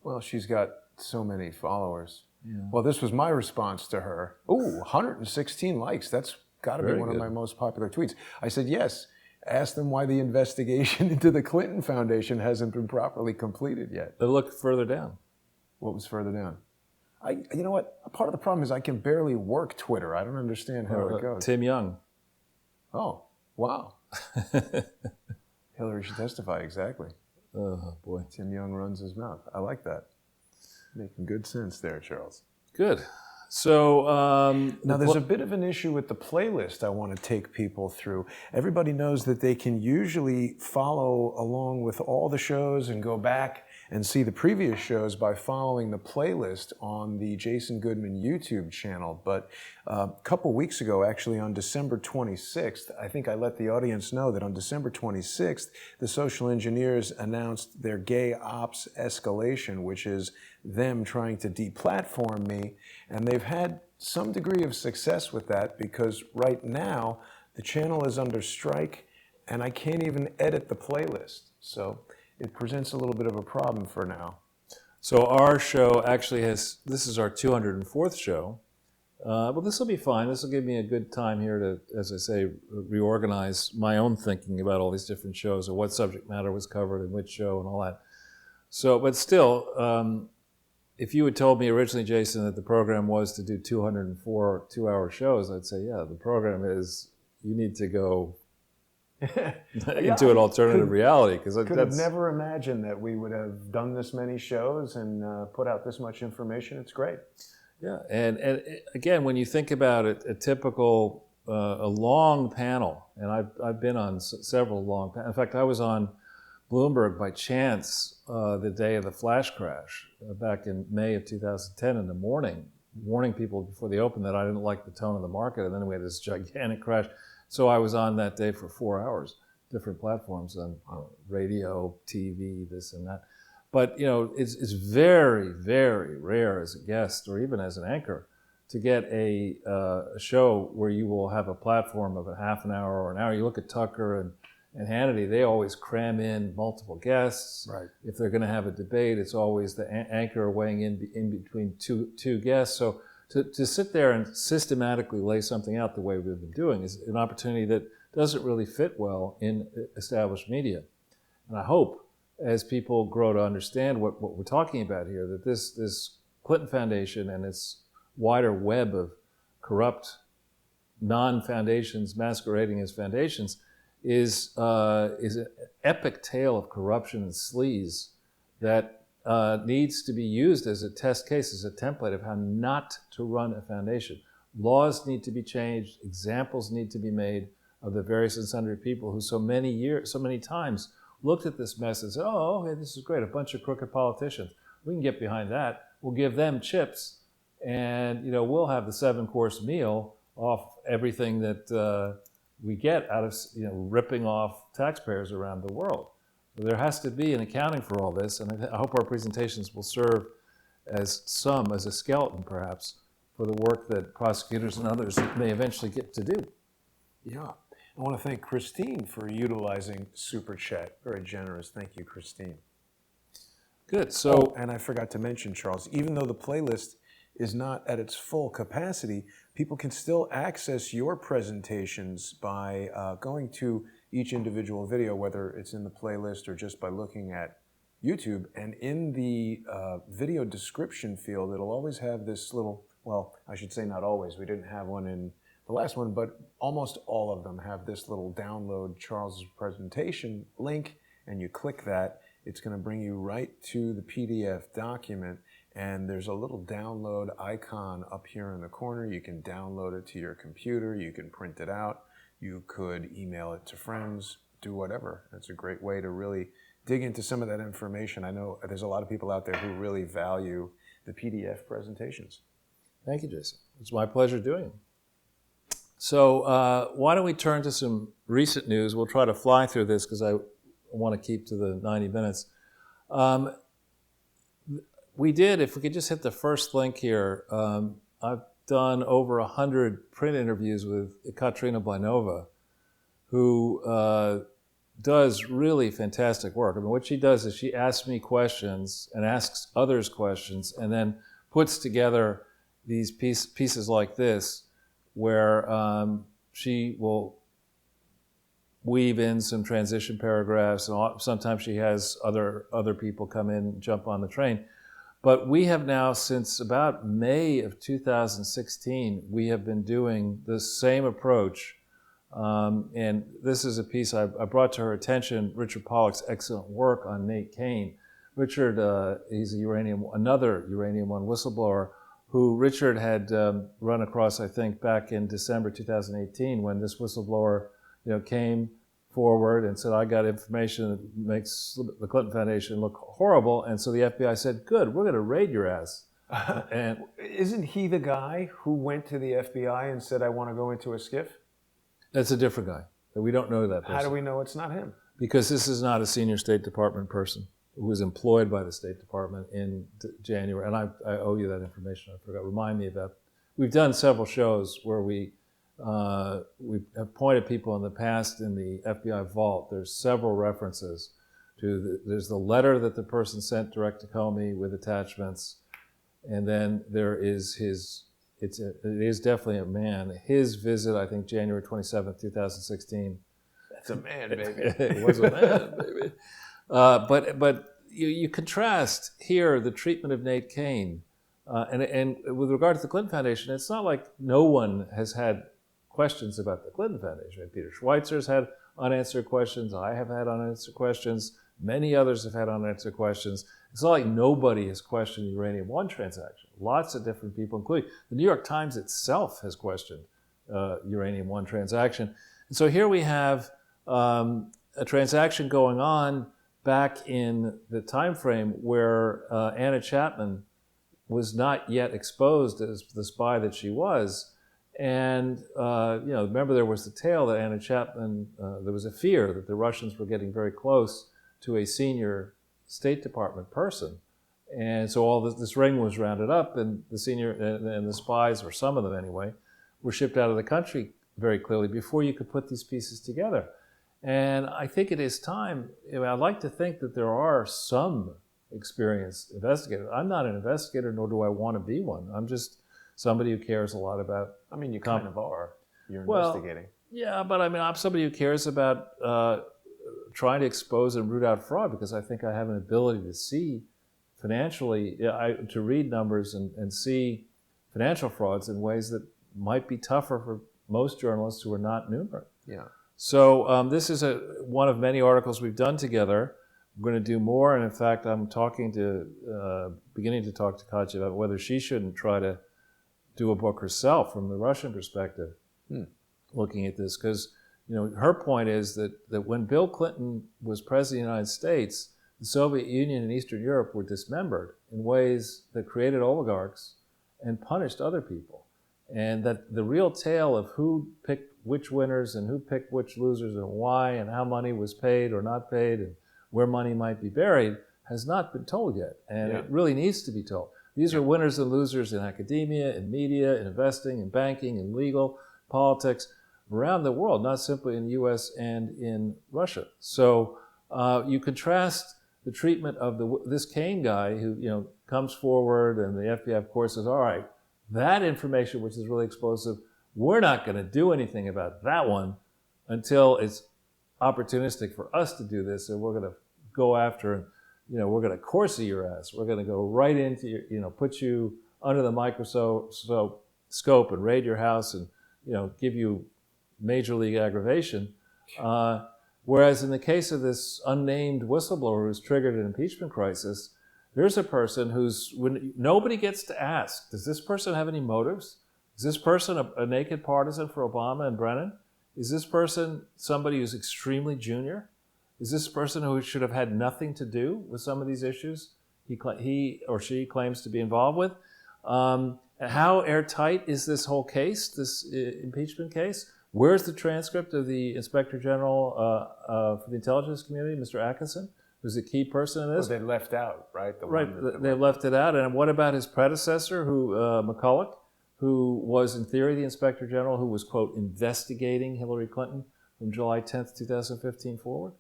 Well, she's got so many followers. Yeah. Well, this was my response to her. Ooh, 116 likes. That's got to be Very one of good. my most popular tweets. I said, yes. Ask them why the investigation into the Clinton Foundation hasn't been properly completed yet. But look further down. What was further down? You know what? Part of the problem is I can barely work Twitter. I don't understand how it goes. Tim Young. Oh, wow. Hillary should testify, exactly. Oh, boy. Tim Young runs his mouth. I like that. Making good sense there, Charles. Good. So now there's a bit of an issue with the playlist I want to take people through. Everybody knows that they can usually follow along with all the shows and go back and see the previous shows by following the playlist on the Jason Goodman YouTube channel. But a couple weeks ago, actually on December 26th, I think I let the audience know that on December 26th, the Social Engineers announced their gay ops escalation, which is them trying to deplatform me. And they've had some degree of success with that because right now the channel is under strike and I can't even edit the playlist. So it presents a little bit of a problem for now. So our show actually this is our 204th show. Well, this will be fine. This will give me a good time here to, as I say, reorganize my own thinking about all these different shows or what subject matter was covered in which show and all that. So, but still, if you had told me originally, Jason, that the program was to do 204 two-hour shows, I'd say, yeah, the program is, you need to go into an alternative reality. Because could have never imagined that we would have done this many shows and put out this much information. It's great. Yeah, and again, when you think about it, a typical, a long panel, and I've been on several long panels. In fact, I was on Bloomberg by chance the day of the flash crash back in May of 2010 in the morning, warning people before they opened that I didn't like the tone of the market, and then we had this gigantic crash. So I was on that day for 4 hours, different platforms on radio, TV, this and that. But it's very, very rare as a guest or even as an anchor to get a show where you will have a platform of a half an hour or an hour. You look at Tucker and Hannity, they always cram in multiple guests. Right. If they're going to have a debate, it's always the anchor weighing in between two guests. So to sit there and systematically lay something out the way we've been doing is an opportunity that doesn't really fit well in established media. And I hope, as people grow to understand what we're talking about here, that this Clinton Foundation and its wider web of corrupt non-foundations masquerading as foundations is an epic tale of corruption and sleaze that needs to be used as a test case, as a template of how not to run a foundation. Laws need to be changed. Examples need to be made of the various and sundry people who so many times looked at this mess and said, oh, okay, this is great, a bunch of crooked politicians. We can get behind that. We'll give them chips, and we'll have the 7-course meal off everything that we get out of ripping off taxpayers around the world. So there has to be an accounting for all this, and I hope our presentations will serve as a skeleton perhaps, for the work that prosecutors and others may eventually get to do. Yeah. I want to thank Christine for utilizing Super Chat. Very generous. Thank you, Christine. Good. So, and I forgot to mention, Charles, even though the playlist is not at its full capacity, people can still access your presentations by going to each individual video, whether it's in the playlist or just by looking at YouTube. And in the video description field, it'll always have this little, well, I should say not always. We didn't have one in the last one, but almost all of them have this little download Charles's presentation link, and you click that. It's going to bring you right to the PDF document, and there's a little download icon up here in the corner. You can download it to your computer. You can print it out. You could email it to friends, do whatever. It's a great way to really dig into some of that information. I know there's a lot of people out there who really value the PDF presentations. Thank you, Jason. It's my pleasure doing it. So why don't we turn to some recent news? We'll try to fly through this because I want to keep to the 90 minutes. We did, if we could just hit the first link here, I've done over 100 print interviews with Katrina Blanova, who does really fantastic work. I mean, what she does is she asks me questions and asks others questions and then puts together these pieces like this where she will weave in some transition paragraphs, and sometimes she has other people come in and jump on the train. But we have now, since about May of 2016, we have been doing the same approach. And this is a piece I brought to her attention, Richard Pollack's excellent work on Nate Kane. Richard, he's another Uranium One whistleblower who Richard had run across, I think, back in December 2018 when this whistleblower came forward and said, I got information that makes the Clinton Foundation look horrible. And so the FBI said, good, we're going to raid your ass. And isn't he the guy who went to the FBI and said, I want to go into a Schiff? That's a different guy. We don't know that person. How do we know it's not him? Because this is not a senior State Department person who was employed by the State Department in January. And I owe you that information. I forgot. Remind me about. We've done several shows where we have pointed people in the past in the FBI vault. There's several references to there's the letter that the person sent direct to Comey with attachments, and then there is his. It is definitely a man. His visit, I think, January 27th, 2016. That's a man, baby. It was a man, baby. But you contrast here the treatment of Nate Kane, and with regard to the Clinton Foundation, it's not like no one has had questions about the Clinton Foundation. Peter Schweizer's had unanswered questions. I have had unanswered questions. Many others have had unanswered questions. It's not like nobody has questioned the Uranium One transaction. Lots of different people, including the New York Times itself has questioned Uranium One transaction. And so here we have a transaction going on back in the time frame where Anna Chapman was not yet exposed as the spy that she was. And remember there was the tale that Anna Chapman, there was a fear that the Russians were getting very close to a senior State Department person. And so all this ring was rounded up, and the senior and the spies, or some of them anyway, were shipped out of the country very clearly before you could put these pieces together. And I think it is time. I'd like to think that there are some experienced investigators. I'm not an investigator, nor do I want to be one. I'm just somebody who cares a lot about. I mean, you kind of are. You're investigating. Yeah, but I mean, I'm somebody who cares about trying to expose and root out fraud, because I think I have an ability to see financially, to read numbers and see financial frauds in ways that might be tougher for most journalists who are not numerate. Yeah. So this is one of many articles we've done together. We're going to do more, and in fact, I'm beginning to talk to Katya about whether she shouldn't try to do a book herself from the Russian perspective, looking at this, because her point is that when Bill Clinton was president of the United States, the Soviet Union and Eastern Europe were dismembered in ways that created oligarchs and punished other people. And that the real tale of who picked which winners and who picked which losers and why and how money was paid or not paid and where money might be buried has not been told yet. And it really needs to be told. These are winners and losers in academia, in media, in investing, in banking, in legal, politics, around the world, not simply in the U.S. and in Russia. So you contrast the treatment of this Kane guy who comes forward, and the FBI, of course, says, all right, that information, which is really explosive, we're not going to do anything about that one until it's opportunistic for us to do this, and we're going to go after and we're going to Corsi your ass. We're going to go right into your, put you under the microscope and raid your house and give you major league aggravation. Whereas in the case of this unnamed whistleblower who's triggered an impeachment crisis, there's a person when nobody gets to ask, does this person have any motives? Is this person a naked partisan for Obama and Brennan? Is this person somebody who's extremely junior? Is this person who should have had nothing to do with some of these issues he or she claims to be involved with? How airtight is this whole case, this impeachment case? Where's the transcript of the Inspector General for the Intelligence Community, Mr. Atkinson? who's a key person in this. Well, they left out, right? They left it out. And what about his predecessor, McCulloch, who was, in theory, the Inspector General, who was, quote, investigating Hillary Clinton from July 10th, 2015 forward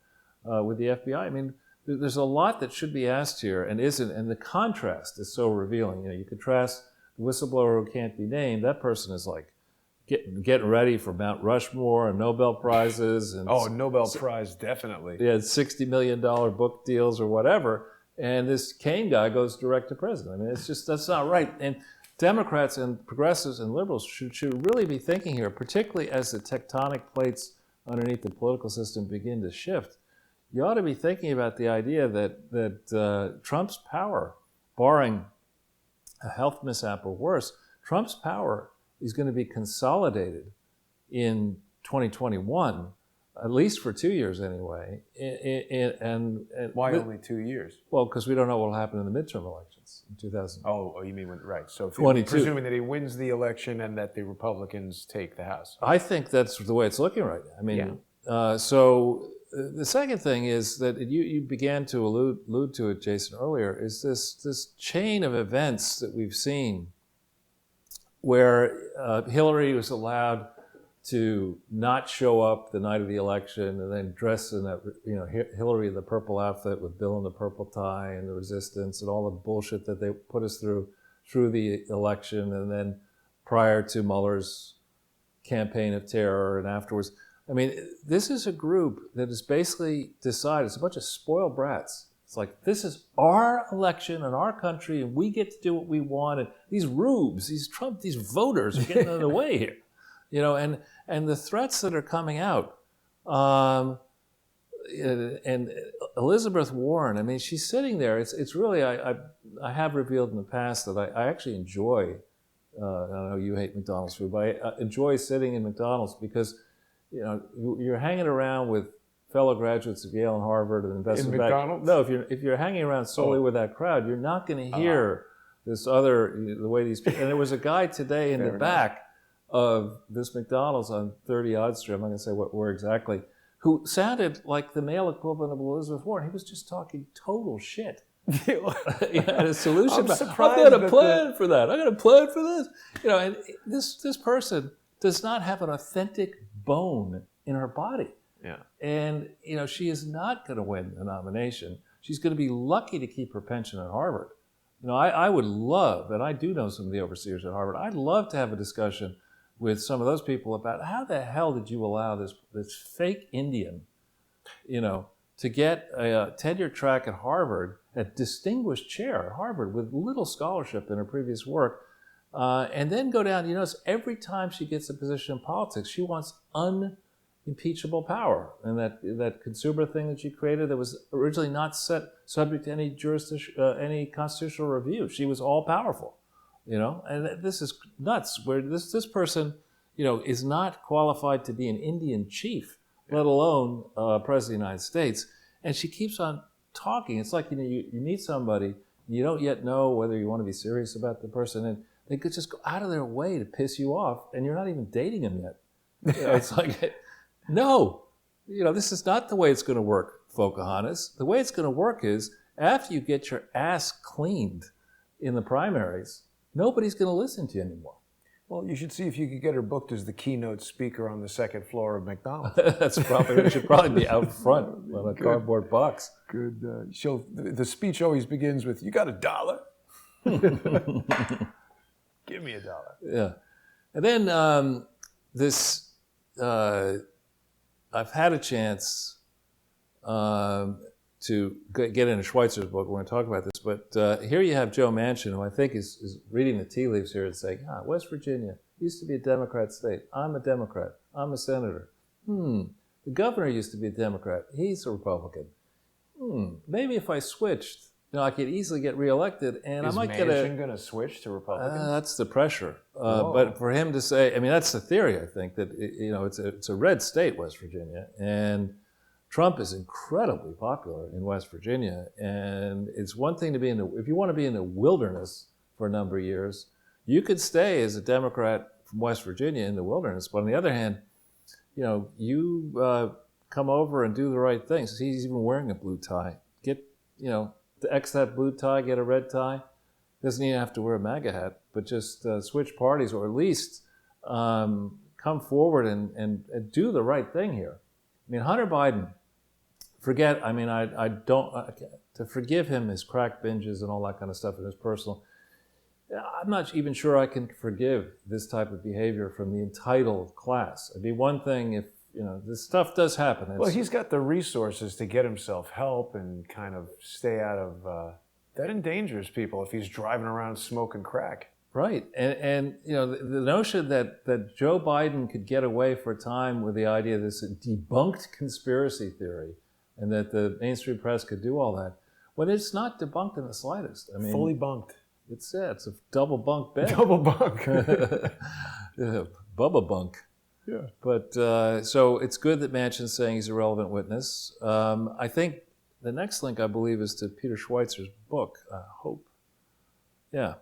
with the FBI? I mean, there's a lot that should be asked here and isn't, and the contrast is so revealing. You contrast the whistleblower who can't be named. That person is like getting ready for Mount Rushmore and Nobel Prizes. And Nobel Prize, definitely. Yeah, $60 million book deals or whatever. And this Kane guy goes direct to prison. I mean, that's not right. And Democrats and progressives and liberals should really be thinking here, particularly as the tectonic plates underneath the political system begin to shift. You ought to be thinking about the idea that Trump's power, barring a health mishap or worse, Trump's power is going to be consolidated in 2021, at least for 2 years anyway. And why only 2 years? Well, because we don't know what will happen in the midterm elections in 2000. Oh, you mean right? So, presuming that he wins the election and that the Republicans take the House. I think that's the way it's looking right now. I mean, so the second thing is that you began to allude to it, Jason, earlier. Is this chain of events that we've seen, where Hillary was allowed to not show up the night of the election and then dress in that, Hillary in the purple outfit with Bill in the purple tie and the resistance and all the bullshit that they put us through the election, and then prior to Mueller's campaign of terror and afterwards. I mean, this is a group that has basically decided, it's a bunch of spoiled brats. It's like, this is our election in our country, and we get to do what we want. And these rubes, these voters are getting in the way here, and the threats that are coming out. And Elizabeth Warren, I mean, she's sitting there. It's really, I have revealed in the past that I actually enjoy, I know you hate McDonald's food, but I enjoy sitting in McDonald's because, you're hanging around with fellow graduates of Yale and Harvard and investment bank. McDonald's? No, if you're hanging around solely with that crowd, you're not going to hear this other, the way these people, and there was a guy today in the back of this McDonald's on 30 Odd Street, I'm not going to say where exactly, who sounded like the male equivalent of Elizabeth Warren. He was just talking total shit. He had a solution. I've got a plan for that. I got a plan for this. And this person does not have an authentic bone in her body. Yeah. And, she is not going to win the nomination. She's going to be lucky to keep her pension at Harvard. I would love, and I do know some of the overseers at Harvard, I'd love to have a discussion with some of those people about how the hell did you allow this fake Indian, to get a tenure track at Harvard, a distinguished chair at Harvard with little scholarship in her previous work, and then go down. Every time she gets a position in politics, she wants unimpeachable power. And that consumer thing that she created that was originally not subject to any constitutional review. She was all powerful, and this is nuts, where this person, is not qualified to be an Indian chief, let alone president of the United States. And she keeps on talking. It's like, you meet somebody, you don't yet know whether you want to be serious about the person, and they could just go out of their way to piss you off, and you're not even dating them yet. It's like, no, this is not the way it's going to work, Pocahontas. The way it's going to work is, after you get your ass cleaned in the primaries, nobody's going to listen to you anymore. Well, you should see if you could get her booked as the keynote speaker on the second floor of McDonald's. It should probably be out front on a cardboard box. Good. The speech always begins with, "You got $1? Give me $1." Yeah. And then I've had a chance to get into Schweitzer's book. We're going to talk about this. But here you have Joe Manchin, who I think is reading the tea leaves here and saying, West Virginia used to be a Democrat state. I'm a Democrat. I'm a senator. The governor used to be a Democrat. He's a Republican. Maybe if I switched, I could easily get reelected, and I might get a... Is Manchin going to switch to Republicans? That's the pressure. But for him to say, that's the theory, I think, that it's a red state, West Virginia, and Trump is incredibly popular in West Virginia, and it's one thing to be if you want to be in the wilderness for a number of years, you could stay as a Democrat from West Virginia in the wilderness, but on the other hand, you come over and do the right things. He's even wearing a blue tie get, X that blue tie, get a red tie. Doesn't even have to wear a MAGA hat, but just switch parties, or at least come forward and do the right thing here. I mean, Hunter Biden, to forgive him his crack binges and all that kind of stuff in his personal, I'm not even sure I can forgive this type of behavior from the entitled class. It'd be one thing if, this stuff does happen. Well, he's got the resources to get himself help and kind of stay out of, that endangers people if he's driving around smoking crack. Right. And the notion that Joe Biden could get away for a time with the idea of this debunked conspiracy theory and that the mainstream press could do all that, when it's not debunked in the slightest. I mean, fully bunked. It's a double bunk bed. Double bunk. Yeah, Bubba bunk. Yeah. But so it's good that Manchin's saying he's a relevant witness. I think the next link, I believe, is to Peter Schweitzer's book, Hope. Yeah.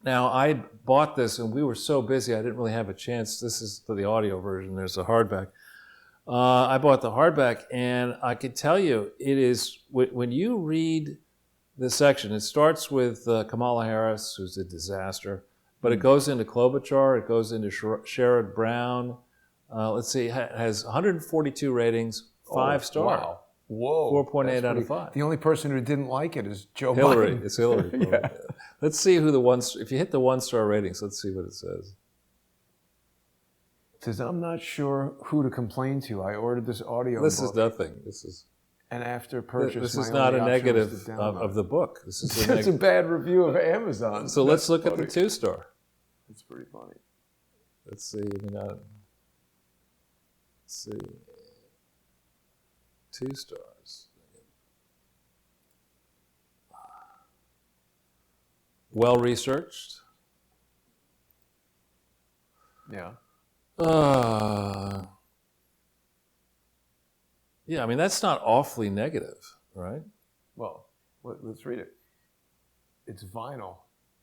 Now, I bought this, and we were so busy, I didn't really have a chance. This is the audio version. There's a hardback. I bought the hardback, and I can tell you, it is, when you read this section, it starts with Kamala Harris, who's a disaster, but it goes into Klobuchar, it goes into Sherrod Brown. Let's see, it has 142 ratings, 5 star. Wow. Whoa. 4.8 out of 5. The only person who didn't like it is Joe Hillary. Biden. It's Hillary. Yeah. Let's see who if you hit the 1-star ratings, let's see what it says. It says, I'm not sure who to complain to. I ordered this audio This book. is nothing. And after purchase, this is my not only a option was negative to of download. the book. This is It's a bad review of Amazon. So let's look at the 2-star. It's pretty funny. Let's see. Let's see. 2 stars. Well researched. Yeah. Yeah, I mean, that's not awfully negative, right? Well, let's read it. It's vinyl,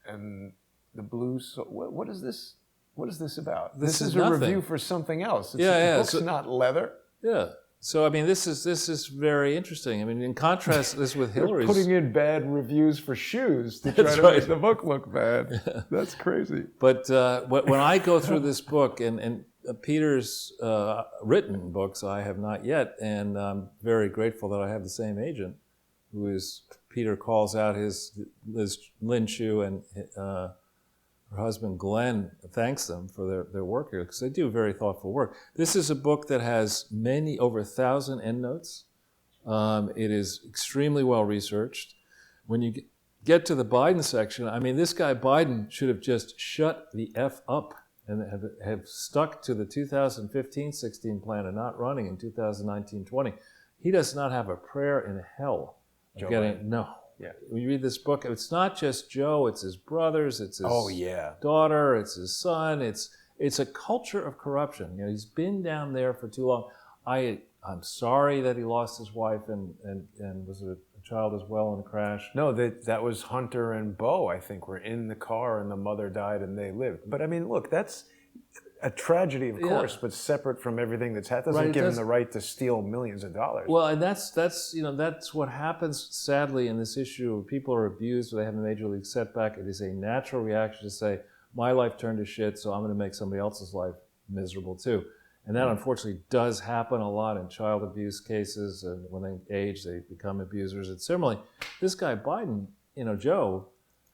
and the blue. What is this? What is this about? This is a nothing. review for something else. The book's not leather. Yeah. So I mean, this is very interesting. I mean, in contrast, this with Hillary's. Putting in bad reviews for shoes to try to make the book look bad. Yeah. That's crazy. But when I go through this book and Peter's written books, I have not yet, and I'm very grateful that I have the same agent, who is Peter calls out his Lynn Chu and her husband Glenn thanks them for their work here, because they do very thoughtful work. This is a book that has over 1,000 endnotes. It is extremely well researched. When you get to the Biden section, I mean, this guy Biden should have just shut the F up and have stuck to the 2015-16 plan and not running in 2019-20. He does not have a prayer in hell of getting, no. Yeah. When you read this book, it's not just Joe, it's his brothers, it's his daughter, it's his son, it's a culture of corruption. He's been down there for too long. I'm sorry that he lost his wife and was a child as well in a crash. No, that was Hunter and Beau, I think, were in the car and the mother died and they lived. But I mean, look, that's a tragedy, of course, but separate from everything that's happened. Doesn't give him the right to steal millions of dollars. Well, and that's what happens, sadly, in this issue. People are abused or they have a major league setback. It is a natural reaction to say, my life turned to shit, so I'm going to make somebody else's life miserable too. And that unfortunately does happen a lot in child abuse cases, and when they age, they become abusers. And similarly, this guy Biden, Joe,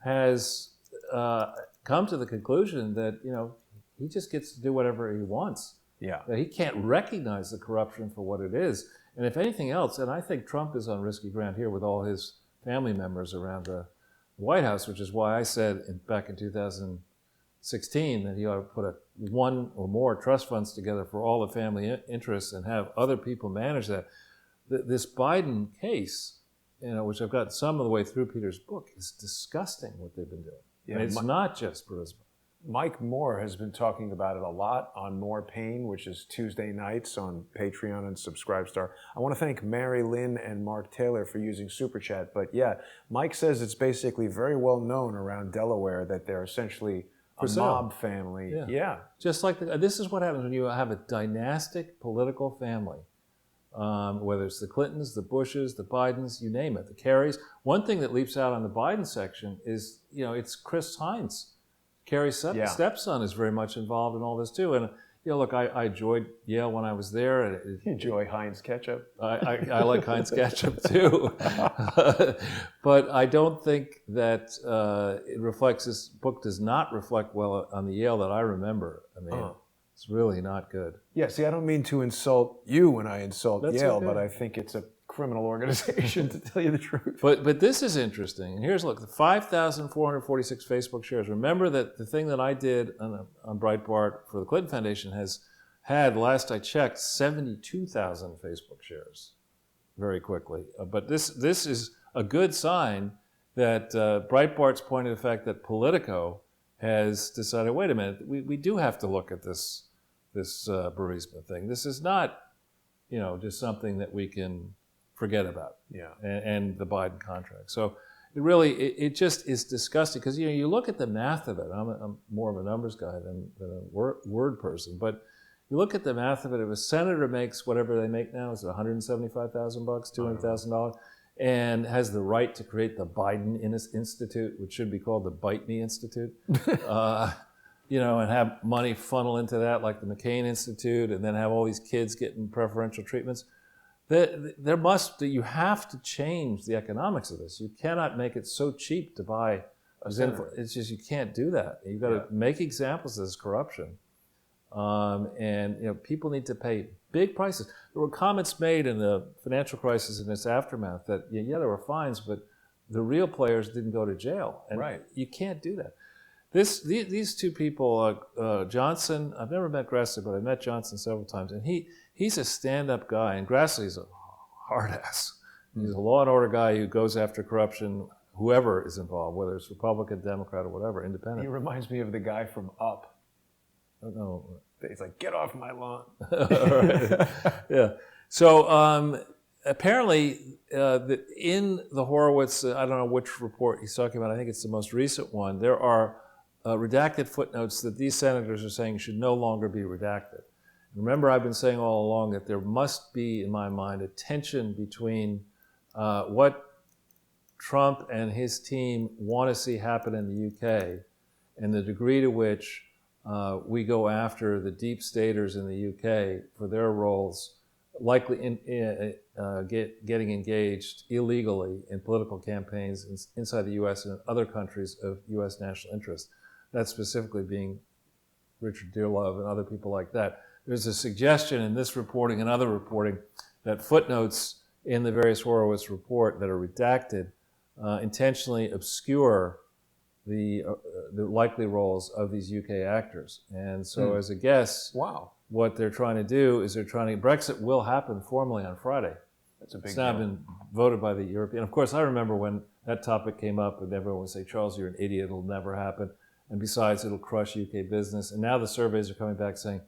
has come to the conclusion that, he just gets to do whatever he wants. Yeah. He can't recognize the corruption for what it is. And if anything else, and I think Trump is on risky ground here with all his family members around the White House, which is why I said back in 2016 that he ought to put one or more trust funds together for all the family interests and have other people manage that. This Biden case, which I've got some of the way through Peter's book, is disgusting what they've been doing. Yeah, and it's not just Burisma. Mike Moore has been talking about it a lot on More Pain, which is Tuesday nights on Patreon and Subscribestar. I want to thank Mary Lynn and Mark Taylor for using Super Chat. But yeah, Mike says it's basically very well known around Delaware that they're essentially a mob family. Yeah. Just like this is what happens when you have a dynastic political family whether it's the Clintons, the Bushes, the Bidens, you name it, the Kerrys. One thing that leaps out on the Biden section is, it's Chris Hines. Kerry's stepson is very much involved in all this too. And look, I enjoyed Yale when I was there. You enjoy Heinz ketchup? I like Heinz ketchup too. But I don't think that it reflects, this book does not reflect well on the Yale that I remember. I mean, it's really not good. Yeah, see, I don't mean to insult you when I insult Yale, okay. but I think it's a criminal organization, to tell you the truth. But this is interesting. And here's, look, the 5,446 Facebook shares. Remember that the thing that I did on Breitbart for the Clinton Foundation has had, last I checked, 72,000 Facebook shares very quickly. But this is a good sign that Breitbart's pointing to the fact that Politico has decided, wait a minute, we do have to look at this Burisma thing. This is not, just something that we can forget about. Yeah. And the Biden contract. So it just is disgusting, because you look at the math of it. I'm more of a numbers guy than a word person, but you look at the math of it. If a senator makes whatever they make now, is it $175,000, $200,000, and has the right to create the Biden Institute, which should be called the Bite Me Institute, and have money funnel into that like the McCain Institute, and then have all these kids getting preferential treatments. You have to change the economics of this. You cannot make it so cheap to buy a senator. It's just, you can't do that. You've got to make examples of this corruption. And people need to pay big prices. There were comments made in the financial crisis and its aftermath that, there were fines, but the real players didn't go to jail. And you can't do that. These two people, Johnson, I've never met Grassley, but I met Johnson several times, and he's a stand-up guy, and Grassley's a hard-ass. He's a law and order guy who goes after corruption, whoever is involved, whether it's Republican, Democrat, or whatever, independent. He reminds me of the guy from Up. No. He's like, get off my lawn. Yeah. So apparently, in the Horowitz, I don't know which report he's talking about, I think it's the most recent one, there are redacted footnotes that these senators are saying should no longer be redacted. Remember, I've been saying all along that there must be, in my mind, a tension between what Trump and his team want to see happen in the UK and the degree to which we go after the deep staters in the UK for their roles, likely getting engaged illegally in political campaigns inside the US and in other countries of US national interest. That specifically being Richard Dearlove and other people like that. There's a suggestion in this reporting and other reporting that footnotes in the various Horowitz report that are redacted intentionally obscure the likely roles of these UK actors. And so as a guess, what they're trying to do is Brexit will happen formally on Friday. That's a big It's now been voted by the European. Of course, I remember when that topic came up and everyone would say, Charles, you're an idiot, it'll never happen. And besides, it'll crush UK business. And now the surveys are coming back saying,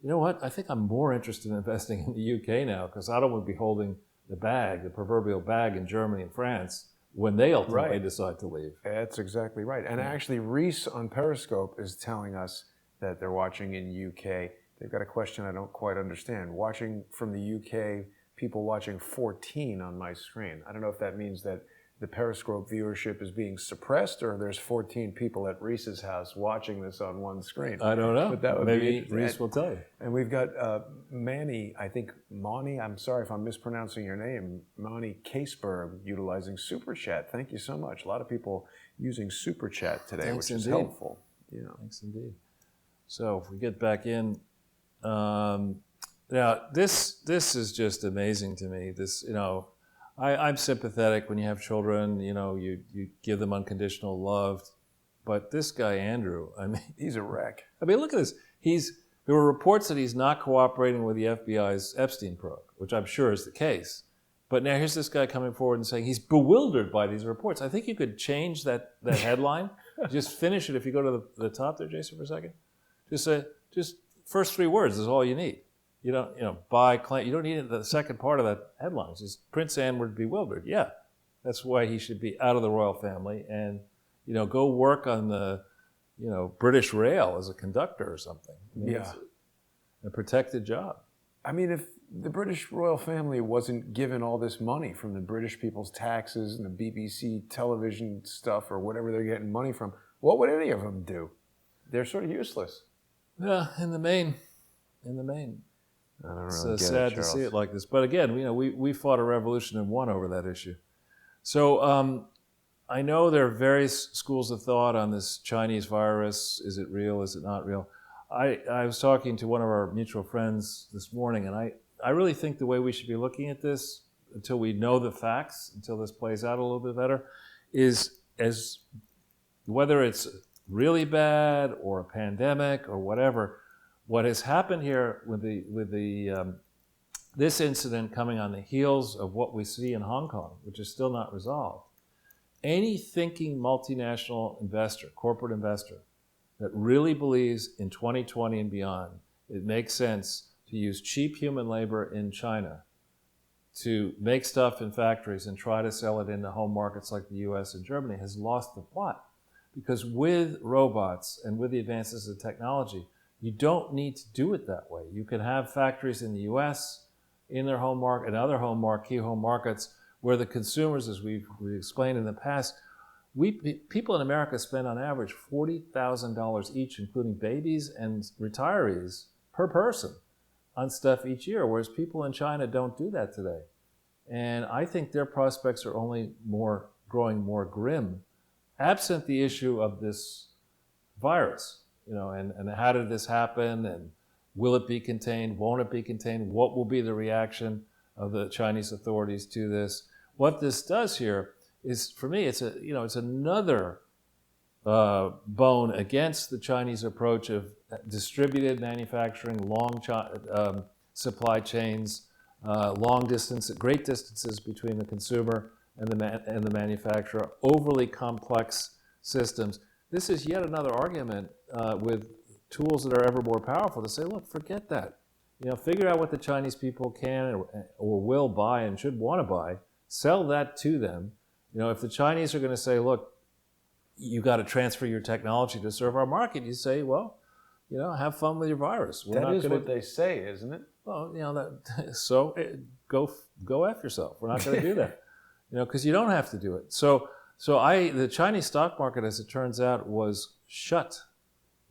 you know what, I think I'm more interested in investing in the UK now because I don't want to be holding the proverbial bag in Germany and France when they ultimately decide to leave. That's exactly right. And actually, Reese on Periscope is telling us that they're watching in UK. They've got a question I don't quite understand. Watching from the UK, people watching 14 on my screen. I don't know if that means that the Periscope viewership is being suppressed or there's 14 people at Reese's house watching this on one screen. I don't know. But that would Maybe Reese will tell you. And we've got Manny, I think Mani, I'm sorry if I'm mispronouncing your name, Mani Caseberg, utilizing Super Chat. Thank you so much. A lot of people using Super Chat today, which is helpful. Thanks indeed. So if we get back in, now this is just amazing to me. I'm sympathetic when you have children, you give them unconditional love. But this guy, Andrew, I mean... He's a wreck. I mean, look at this. There were reports that he's not cooperating with the FBI's Epstein probe, which I'm sure is the case. But now here's this guy coming forward and saying he's bewildered by these reports. I think you could change that headline. Just finish it if you go to the top there, Jason, for a second. Just first three words is all you need. You don't need the second part of that headline. It's just Prince Andrew bewildered. Yeah, that's why he should be out of the royal family and, go work on the, British Rail as a conductor or something. I mean, it's a protected job. I mean, if the British royal family wasn't given all this money from the British people's taxes and the BBC television stuff or whatever they're getting money from, what would any of them do? They're sort of useless. Yeah, in the main. I don't really it's get it, sad to see it like this. But again, we fought a revolution and won over that issue. So I know there are various schools of thought on this Chinese virus. Is it real? Is it not real? I was talking to one of our mutual friends this morning, and I really think the way we should be looking at this, until we know the facts, until this plays out a little bit better, is as whether it's really bad or a pandemic or whatever, what has happened here with this incident coming on the heels of what we see in Hong Kong, which is still not resolved. Any thinking multinational investor, corporate investor, that really believes in 2020 and beyond, it makes sense to use cheap human labor in China to make stuff in factories and try to sell it into home markets like the US and Germany has lost the plot. Because with robots and with the advances in technology, you don't need to do it that way. You can have factories in the US, in their home market, and other key home markets, where the consumers, as we've explained in the past, people in America spend on average $40,000 each, including babies and retirees, per person on stuff each year, whereas people in China don't do that today. And I think their prospects are only growing more grim, absent the issue of this virus, and how did this happen, and will it be contained, won't it be contained, what will be the reaction of the Chinese authorities to this. What this does here is, for me, it's another bone against the Chinese approach of distributed manufacturing, long supply chains, great distances between the consumer and the manufacturer, overly complex systems. This is yet another argument with tools that are ever more powerful to say, look, forget that. Figure out what the Chinese people can or will buy and should want to buy, sell that to them. If the Chinese are going to say, look, you got to transfer your technology to serve our market, you say, well, have fun with your virus. That is what they say, isn't it? Well, so go F yourself. We're not going to do that, because you don't have to do it. So the Chinese stock market, as it turns out, was shut.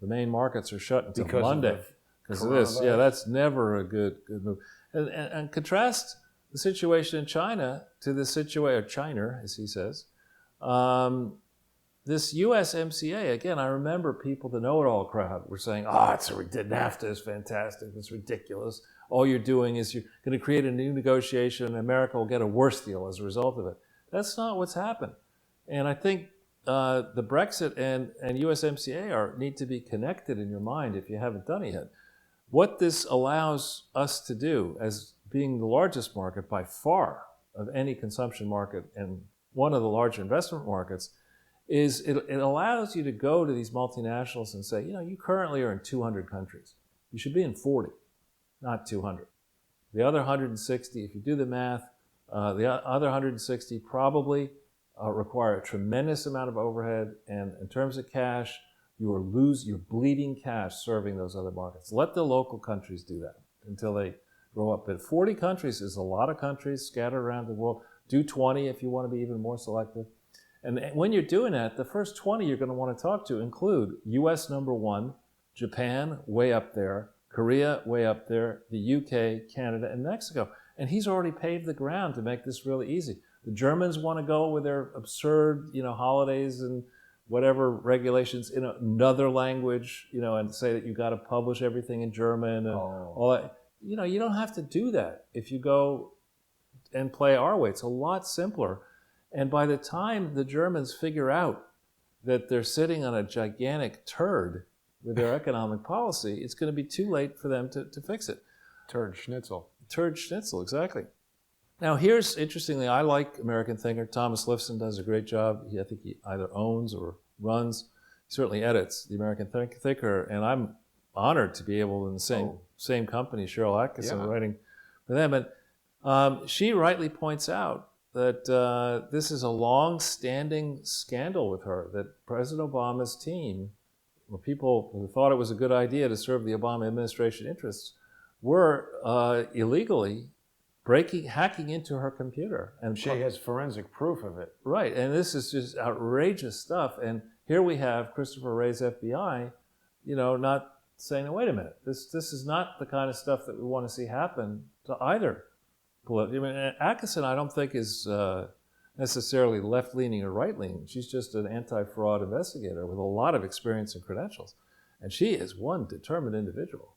The main markets are shut until Monday because of this. Yeah, that's never a good move. And contrast the situation in China to the situation, or China, as he says. This USMCA, again, I remember people, the know-it-all crowd, were saying, NAFTA is fantastic, it's ridiculous. All you're doing is you're going to create a new negotiation and America will get a worse deal as a result of it. That's not what's happened. And I think the Brexit and USMCA need to be connected in your mind if you haven't done it yet. What this allows us to do, as being the largest market by far of any consumption market and one of the larger investment markets, is it allows you to go to these multinationals and say, you currently are in 200 countries. You should be in 40, not 200. The other 160, if you do the math, the other 160 probably require a tremendous amount of overhead, and in terms of cash, you're bleeding cash serving those other markets. Let the local countries do that until they grow up. But 40 countries is a lot of countries scattered around the world. Do 20 if you want to be even more selective. And when you're doing that, the first 20 you're going to want to talk to include US number 1, Japan way up there, Korea way up there, the UK, Canada, and Mexico. And he's already paved the ground to make this really easy. The Germans want to go with their absurd, holidays and whatever regulations in another language, and say that you got to publish everything in German and all that. You don't have to do that if you go and play our way. It's a lot simpler. And by the time the Germans figure out that they're sitting on a gigantic turd with their economic policy, it's going to be too late for them to fix it. Turd schnitzel. Turd schnitzel, exactly. Now, here's, interestingly, I like American thinker. Thomas Lifson does a great job. I think he either owns or runs, he certainly edits the American Thinker, and I'm honored to be able in the same company, Cheryl Atkinson, writing for them. And she rightly points out that this is a long-standing scandal with her, that President Obama's team, or people who thought it was a good idea to serve the Obama administration interests, were illegally hacking into her computer. And She has forensic proof of it. right, and this is just outrageous stuff. And here we have Christopher Wray's FBI, not saying, wait a minute, this is not the kind of stuff that we want to see happen to either. Atkinson, I don't think is necessarily left-leaning or right-leaning. She's just an anti-fraud investigator with a lot of experience and credentials. And she is one determined individual.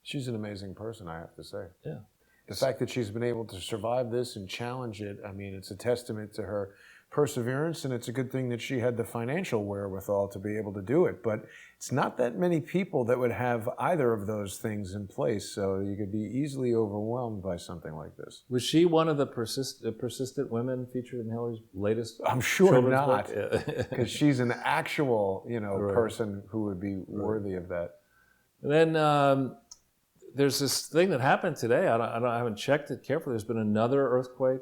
She's an amazing person, I have to say. Yeah. The fact that she's been able to survive this and challenge it, I mean, it's a testament to her perseverance, and it's a good thing that she had the financial wherewithal to be able to do it. But it's not that many people that would have either of those things in place, so you could be easily overwhelmed by something like this. Was she one of the persistent women featured in Hillary's latest? I'm sure not, book? because she's an actual, Right. person who would be worthy of that. And then there's this thing that happened today. I haven't checked it carefully. There's been another earthquake,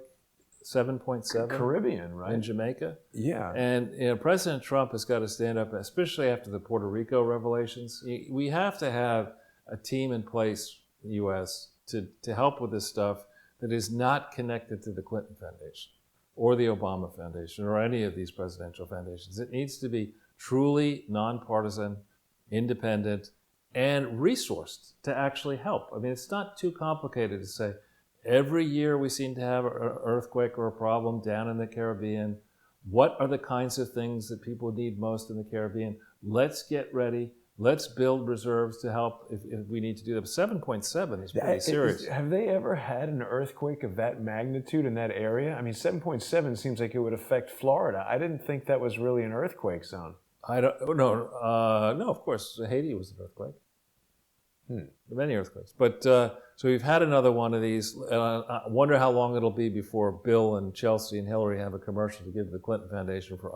7.7. Caribbean, right? In Jamaica. Yeah. And President Trump has got to stand up, especially after the Puerto Rico revelations. We have to have a team in place, in the U.S., to help with this stuff that is not connected to the Clinton Foundation or the Obama Foundation or any of these presidential foundations. It needs to be truly nonpartisan, independent, and resourced to actually help. I mean, it's not too complicated to say, every year we seem to have an earthquake or a problem down in the Caribbean. What are the kinds of things that people need most in the Caribbean? Let's get ready. Let's build reserves to help if we need to do that. 7.7 is pretty serious. Have they ever had an earthquake of that magnitude in that area? I mean, 7.7 seems like it would affect Florida. I didn't think that was really an earthquake zone. No, of course, Haiti was an earthquake. Many earthquakes. But so we've had another one of these. I wonder how long it'll be before Bill and Chelsea and Hillary have a commercial to give the Clinton Foundation for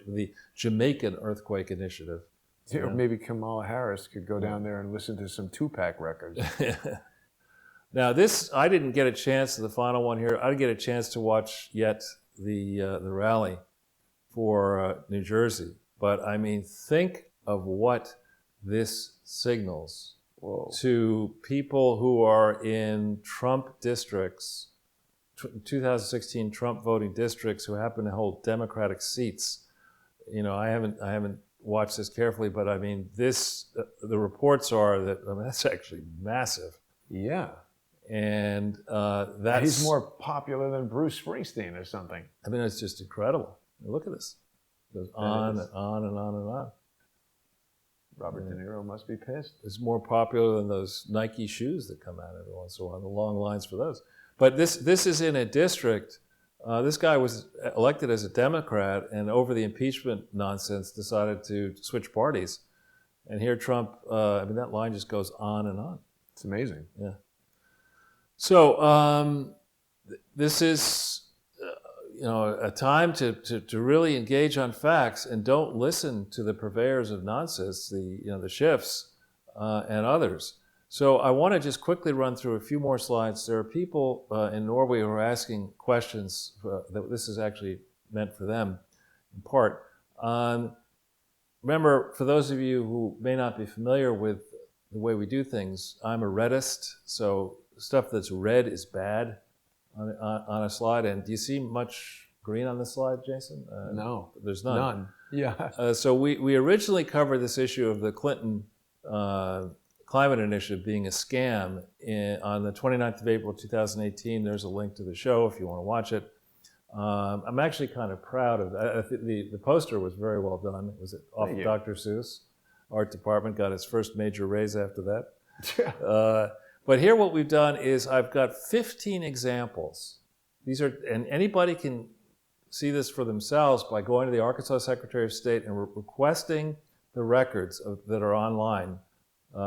the Jamaican Earthquake Initiative. Or maybe Kamala Harris could go down there and listen to some Tupac records. Now this, I didn't get a chance to the final one here. I didn't get a chance to watch yet the rally for New Jersey. But I mean, think of what this signals to people who are in Trump districts, 2016 Trump voting districts, who happen to hold Democratic seats. I haven't watched this carefully, but I mean, the reports are that that's actually massive. Yeah. And he's more popular than Bruce Springsteen or something. I mean, it's just incredible. Look at this. It goes on and on and on and on. Robert De Niro must be pissed. It's more popular than those Nike shoes that come out every once in a while, the long lines for those. But this is in a district. This guy was elected as a Democrat, and over the impeachment nonsense decided to switch parties. And here Trump, that line just goes on and on. It's amazing. Yeah. So this is a time to really engage on facts and don't listen to the purveyors of nonsense, the Schiffs and others. So I want to just quickly run through a few more slides. There are people in Norway who are asking questions that this is actually meant for them, in part. Remember, for those of you who may not be familiar with the way we do things, I'm a reddist, so stuff that's red is bad on a slide. And do you see much green on this slide, Jason? No. There's none. None. Yeah. So we originally covered this issue of the Clinton climate initiative being a scam on the 29th of April 2018. There's a link to the show if you want to watch it. I'm actually kind of proud of that. I think the poster was very well done. It was off of Dr. Seuss. Art department got its first major raise after that. But here what we've done is I've got 15 examples. These are, and anybody can see this for themselves by going to the Arkansas Secretary of State and requesting the records that are online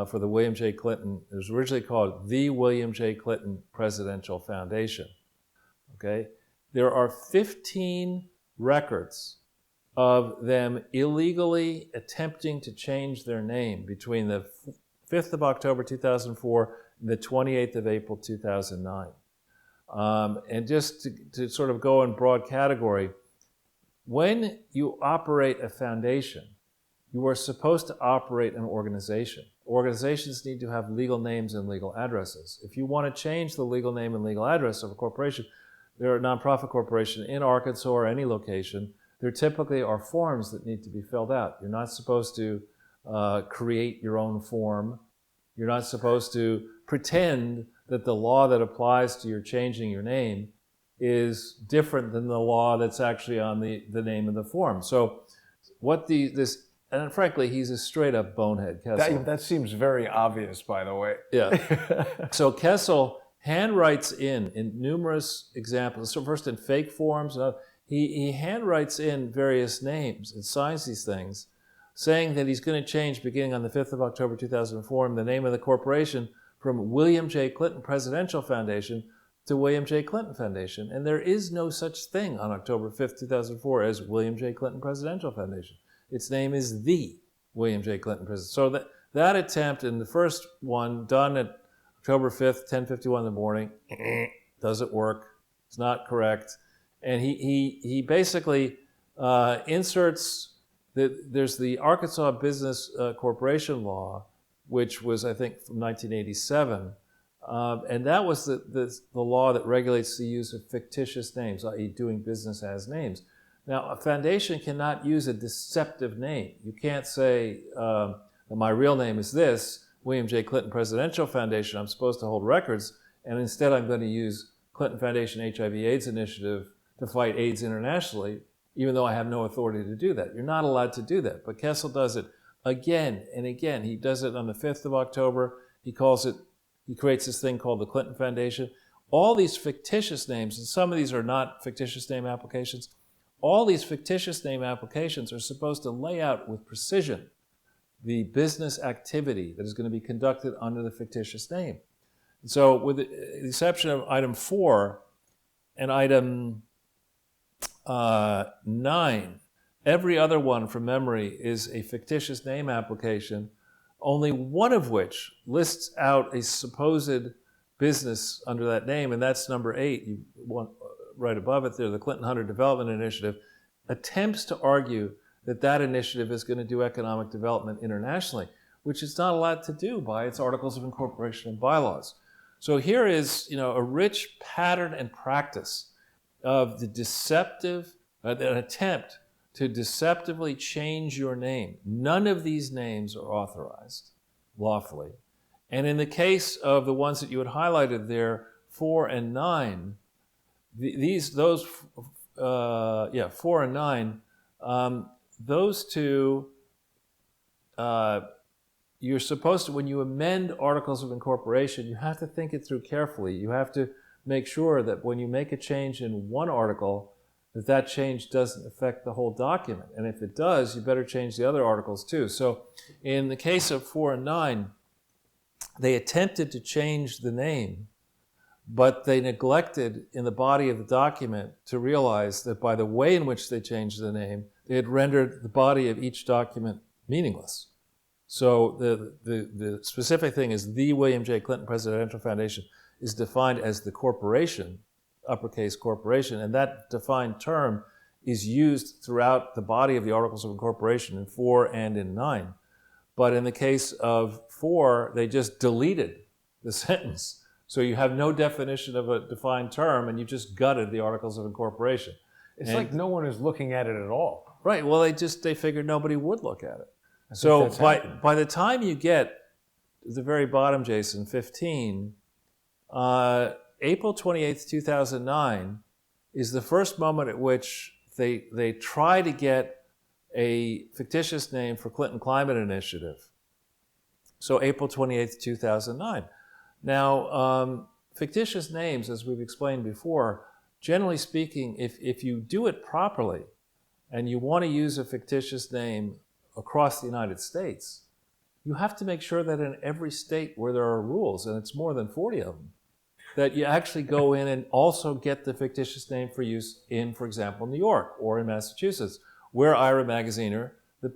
for the William J. Clinton. It was originally called the William J. Clinton Presidential Foundation. Okay? There are 15 records of them illegally attempting to change their name between the 5th of October 2004 and the 28th of April 2009. And just to sort of go in broad category, when you operate a foundation, you are supposed to operate an organization. organizations need to have legal names and legal addresses. If you want to change the legal name and legal address of a corporation, they're a nonprofit corporation in Arkansas or any location, there typically are forms that need to be filled out. You're not supposed to create your own form. You're not supposed to pretend that the law that applies to your changing your name is different than the law that's actually on the name of the form. So and frankly, he's a straight up bonehead, Kessel. That seems very obvious, by the way. Yeah. So Kessel handwrites in numerous examples. So first in fake forms, he handwrites in various names and signs these things, saying that he's going to change, beginning on the 5th of October 2004, the name of the corporation from William J. Clinton Presidential Foundation to William J. Clinton Foundation. And there is no such thing on October 5th, 2004 as William J. Clinton Presidential Foundation. Its name is the William J. Clinton Presidential. So that attempt in the first one, done at October 5th, 10:51 in the morning, doesn't work. It's not correct. And he basically inserts that there's the Arkansas Business Corporation Law, which was, I think, from 1987. And that was the law that regulates the use of fictitious names, i.e. doing business as names. Now, a foundation cannot use a deceptive name. You can't say, my real name is this, William J. Clinton Presidential Foundation, I'm supposed to hold records, and instead I'm going to use Clinton Foundation HIV/AIDS Initiative to fight AIDS internationally, even though I have no authority to do that. You're not allowed to do that. But Kessel does it again and again. He does it on the 5th of October. He creates this thing called the Clinton Foundation. All these fictitious names, and some of these are not fictitious name applications, all these fictitious name applications are supposed to lay out with precision the business activity that is going to be conducted under the fictitious name. So with the exception of item 4 and item 9, every other one from memory is a fictitious name application, only one of which lists out a supposed business under that name, and that's number 8. You want right above it there, the Clinton Hunter Development Initiative, attempts to argue that that initiative is going to do economic development internationally, which it's not allowed to do by its articles of incorporation and bylaws. So here is, a rich pattern and practice of the deceptive, an attempt to deceptively change your name. None of these names are authorized lawfully. And in the case of the ones that you had highlighted there, 4 and 9, 4 and 9, those two, you're supposed to, when you amend articles of incorporation, you have to think it through carefully. You have to make sure that when you make a change in one article, that change doesn't affect the whole document. And if it does, you better change the other articles too. So in the case of 4 and 9, they attempted to change the name, but they neglected in the body of the document to realize that by the way in which they changed the name, they had rendered the body of each document meaningless. So the specific thing is the William J. Clinton Presidential Foundation is defined as the corporation, uppercase corporation, and that defined term is used throughout the body of the Articles of Incorporation in 4 and in 9. But in the case of 4, they just deleted the sentence. So you have no definition of a defined term, and you just gutted the Articles of Incorporation. It's like no one is looking at it at all. Right. Well, they figured nobody would look at it. So by the time you get to the very bottom, Jason, 15, April 28th, 2009 is the first moment at which they try to get a fictitious name for Clinton Climate Initiative. So April 28th, 2009. Now, fictitious names, as we've explained before, generally speaking, if you do it properly and you want to use a fictitious name across the United States, you have to make sure that in every state where there are rules, and it's more than 40 of them, that you actually go in and also get the fictitious name for use in, for example, New York or in Massachusetts, where Ira Magaziner,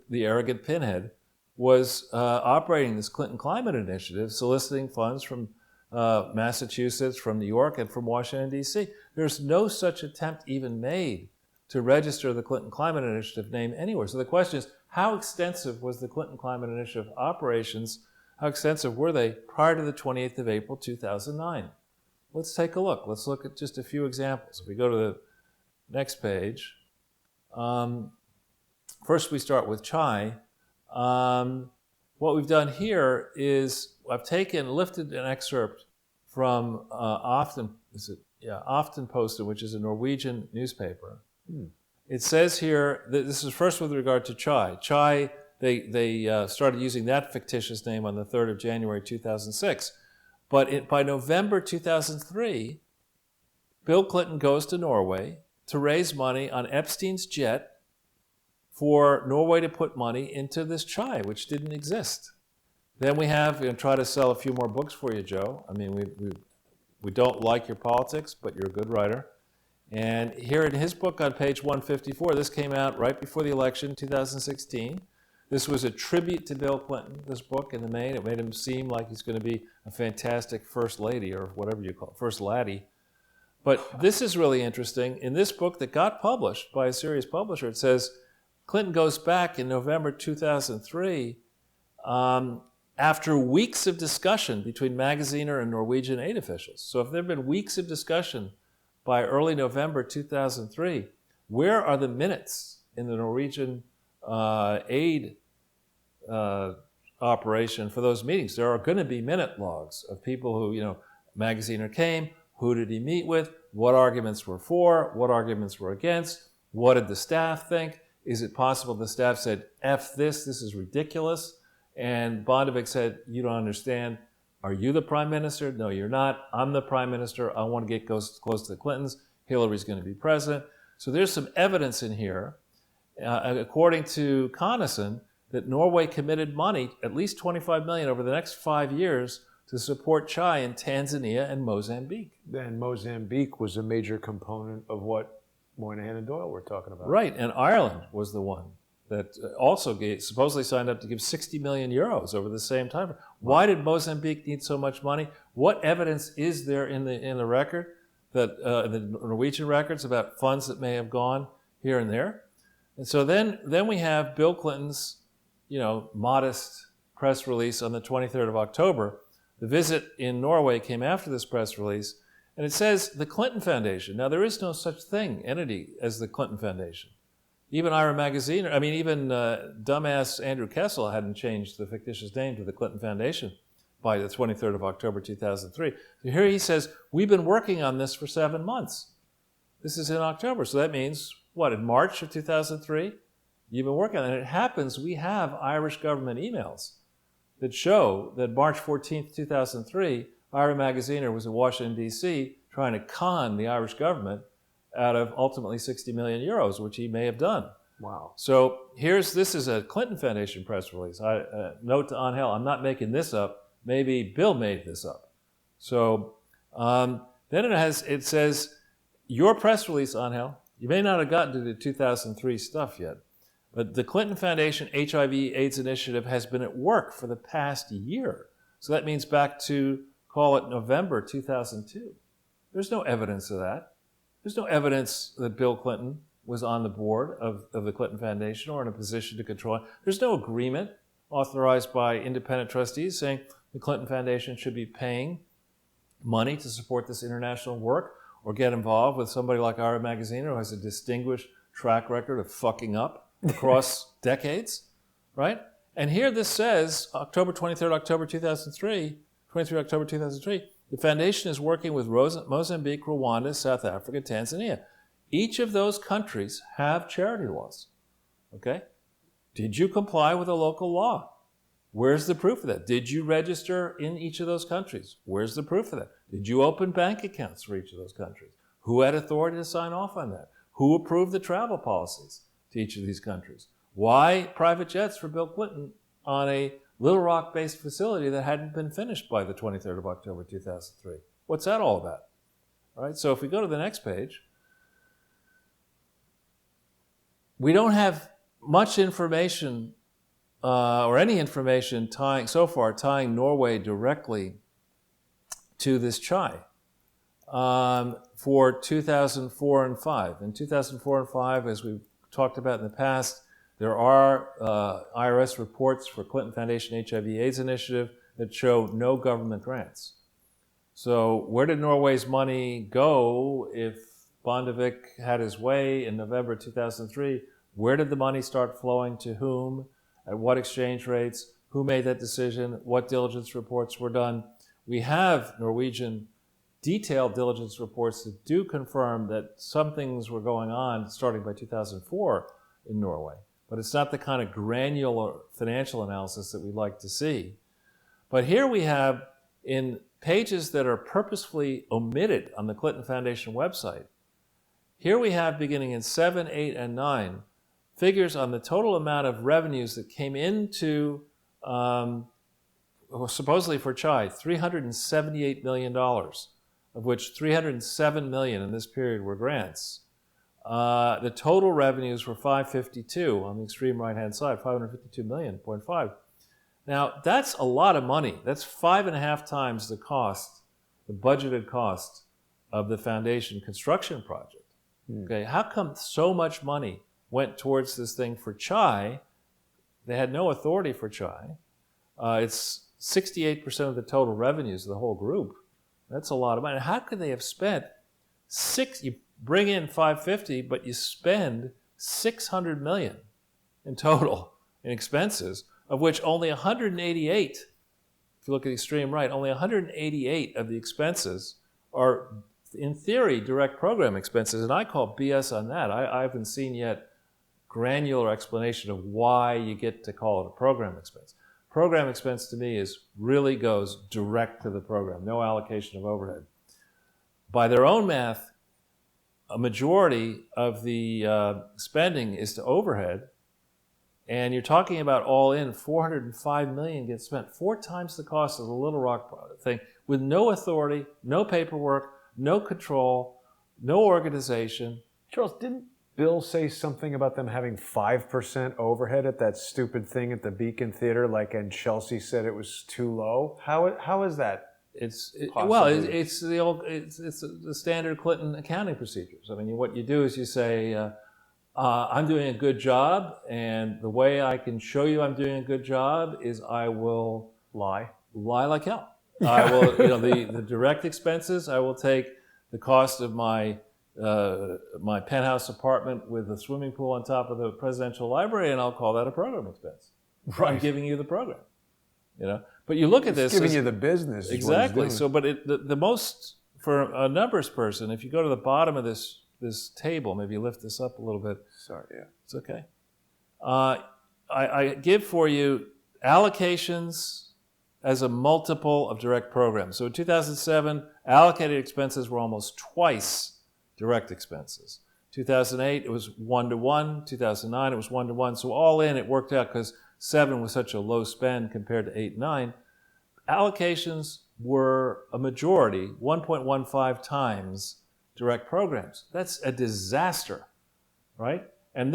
the arrogant pinhead, was operating this Clinton Climate Initiative, soliciting funds from Massachusetts, from New York, and from Washington, D.C. There's no such attempt even made to register the Clinton Climate Initiative name anywhere. So the question is, how extensive was the Clinton Climate Initiative operations how extensive were they prior to the 28th of April, 2009? Let's take a look. Let's look at just a few examples. If we go to the next page, first we start with chai. What we've done here is I've lifted an excerpt from Aftenposten, which is a Norwegian newspaper. It says here that this is first with regard to chai. Chai, they started using that fictitious name on the 3rd of January 2006. But by November 2003, Bill Clinton goes to Norway to raise money on Epstein's jet for Norway to put money into this chai, which didn't exist. Then we try to sell a few more books for you, Joe. I mean, we don't like your politics, but you're a good writer. And here in his book on page 154, this came out right before the election, 2016. This was a tribute to Bill Clinton, this book in the main. It made him seem like he's going to be a fantastic first lady, or whatever you call it, first laddie. But this is really interesting. In this book that got published by a serious publisher, it says Clinton goes back in November 2003 after weeks of discussion between Magaziner and Norwegian aid officials. So if there have been weeks of discussion by early November 2003, where are the minutes in the Norwegian aid operation for those meetings? There are going to be minute logs of people who, Magaziner came, who did he meet with, what arguments were for, what arguments were against, what did the staff think? Is it possible the staff said, F this is ridiculous? And Bondevik said, you don't understand. Are you the prime minister? No, you're not. I'm the prime minister. I want to get close to the Clintons. Hillary's going to be president. So there's some evidence in here, according to Connison, that Norway committed money, at least $25 million over the next 5 years, to support chai in Tanzania and Mozambique. And Mozambique was a major component of what Moynihan and Doyle were talking about. Right, and Ireland was the one that also supposedly signed up to give 60 million euros over the same time. Why did Mozambique need so much money? What evidence is there in the record, that the Norwegian records, about funds that may have gone here and there? And so then we have Bill Clinton's, modest press release on the 23rd of October. The visit in Norway came after this press release, and it says the Clinton Foundation. Now, there is no such entity as the Clinton Foundation. Even even dumbass Andrew Kessel hadn't changed the fictitious name to the Clinton Foundation by the 23rd of October 2003. So here he says, we've been working on this for 7 months. This is in October, so that means, in March of 2003? You've been working on it. And it happens, we have Irish government emails that show that March 14th, 2003, Ira Magaziner was in Washington, D.C., trying to con the Irish government out of ultimately 60 million euros, which he may have done. Wow. So this is a Clinton Foundation press release. Note to Angel, I'm not making this up. Maybe Bill made this up. So then it says, your press release, Angel, you may not have gotten to the 2003 stuff yet, but the Clinton Foundation HIV/AIDS initiative has been at work for the past year. So that means back to, call it November 2002. There's no evidence of that. There's no evidence that Bill Clinton was on the board of the Clinton Foundation or in a position to control it. There's no agreement authorized by independent trustees saying the Clinton Foundation should be paying money to support this international work or get involved with somebody like Ira Magaziner, who has a distinguished track record of fucking up across decades, right? And here this says, October 23rd, 2003, the foundation is working with Mozambique, Rwanda, South Africa, Tanzania. Each of those countries have charity laws, okay? Did you comply with a local law? Where's the proof of that? Did you register in each of those countries? Where's the proof of that? Did you open bank accounts for each of those countries? Who had authority to sign off on that? Who approved the travel policies to each of these countries? Why private jets for Bill Clinton on a Little Rock-based facility that hadn't been finished by the 23rd of October 2003? What's that all about? All right, so if we go to the next page, we don't have much information or any information tying Norway directly to this chai for 2004 and 5. In 2004 and 5, as we've talked about in the past, there are IRS reports for Clinton Foundation HIV/AIDS initiative that show no government grants. So where did Norway's money go if Bondevik had his way in November 2003? Where did the money start flowing to whom? At what exchange rates? Who made that decision? What diligence reports were done? We have Norwegian detailed diligence reports that do confirm that some things were going on starting by 2004 in Norway. But it's not the kind of granular financial analysis that we'd like to see. But here we have, in pages that are purposefully omitted on the Clinton Foundation website, here we have, beginning in 7, 8, and 9, figures on the total amount of revenues that came into, supposedly for CHI, $378 million, of which $307 million in this period were grants. The total revenues were 552 on the extreme right-hand side, 552 million, 0.5. Now, that's a lot of money. That's 5.5 times the cost, the budgeted cost of the foundation construction project. Okay, how come so much money went towards this thing for CHI? They had no authority for CHI. It's 68% of the total revenues of the whole group. That's a lot of money. How could they have spent you bring in 550, but you spend 600 million in total in expenses, of which only 188, if you look at the extreme right, only 188 of the expenses are, in theory, direct program expenses, and I call BS on that. I haven't seen yet granular explanation of why you get to call it a program expense. Program expense to me really goes direct to the program, no allocation of overhead. By their own math, a majority of the spending is to overhead, and you're talking about all in $405 million gets spent, 4 times the cost of the Little Rock thing, with no authority, no paperwork, no control, no organization. Charles, didn't Bill say something about them having 5% overhead at that stupid thing at the Beacon Theater, and Chelsea said it was too low? How is that? It's the standard Clinton accounting procedures. I mean, what you do is you say, I'm doing a good job, and the way I can show you I'm doing a good job is I will lie like hell. I will, the direct expenses. I will take the cost of my penthouse apartment with a swimming pool on top of the presidential library, and I'll call that a program expense. Right. I'm giving you the program. But you look at this. It's giving you the business. Exactly. So, but the most, for a numbers person, if you go to the bottom of this table, maybe lift this up a little bit. Sorry, yeah. It's okay. I give for you allocations as a multiple of direct programs. So in 2007, allocated expenses were almost twice direct expenses. 2008, it was 1-to-1. 2009, it was 1-to-1. So all in, it worked out because 7 was such a low spend compared to 8 and 9. Allocations were a majority, 1.15 times direct programs. That's a disaster, right? And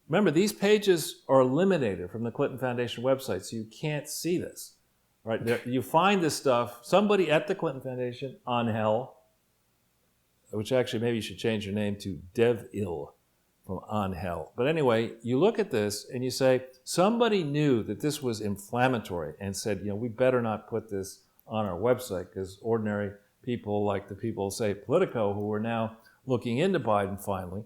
remember, these pages are eliminated from the Clinton Foundation website, so you can't see this, right? You find this stuff, somebody at the Clinton Foundation, on hell, which actually maybe you should change your name to DevIll from on hell. But anyway, you look at this and you say, somebody knew that this was inflammatory and said, we better not put this on our website because ordinary people like the people, say, Politico, who are now looking into Biden finally,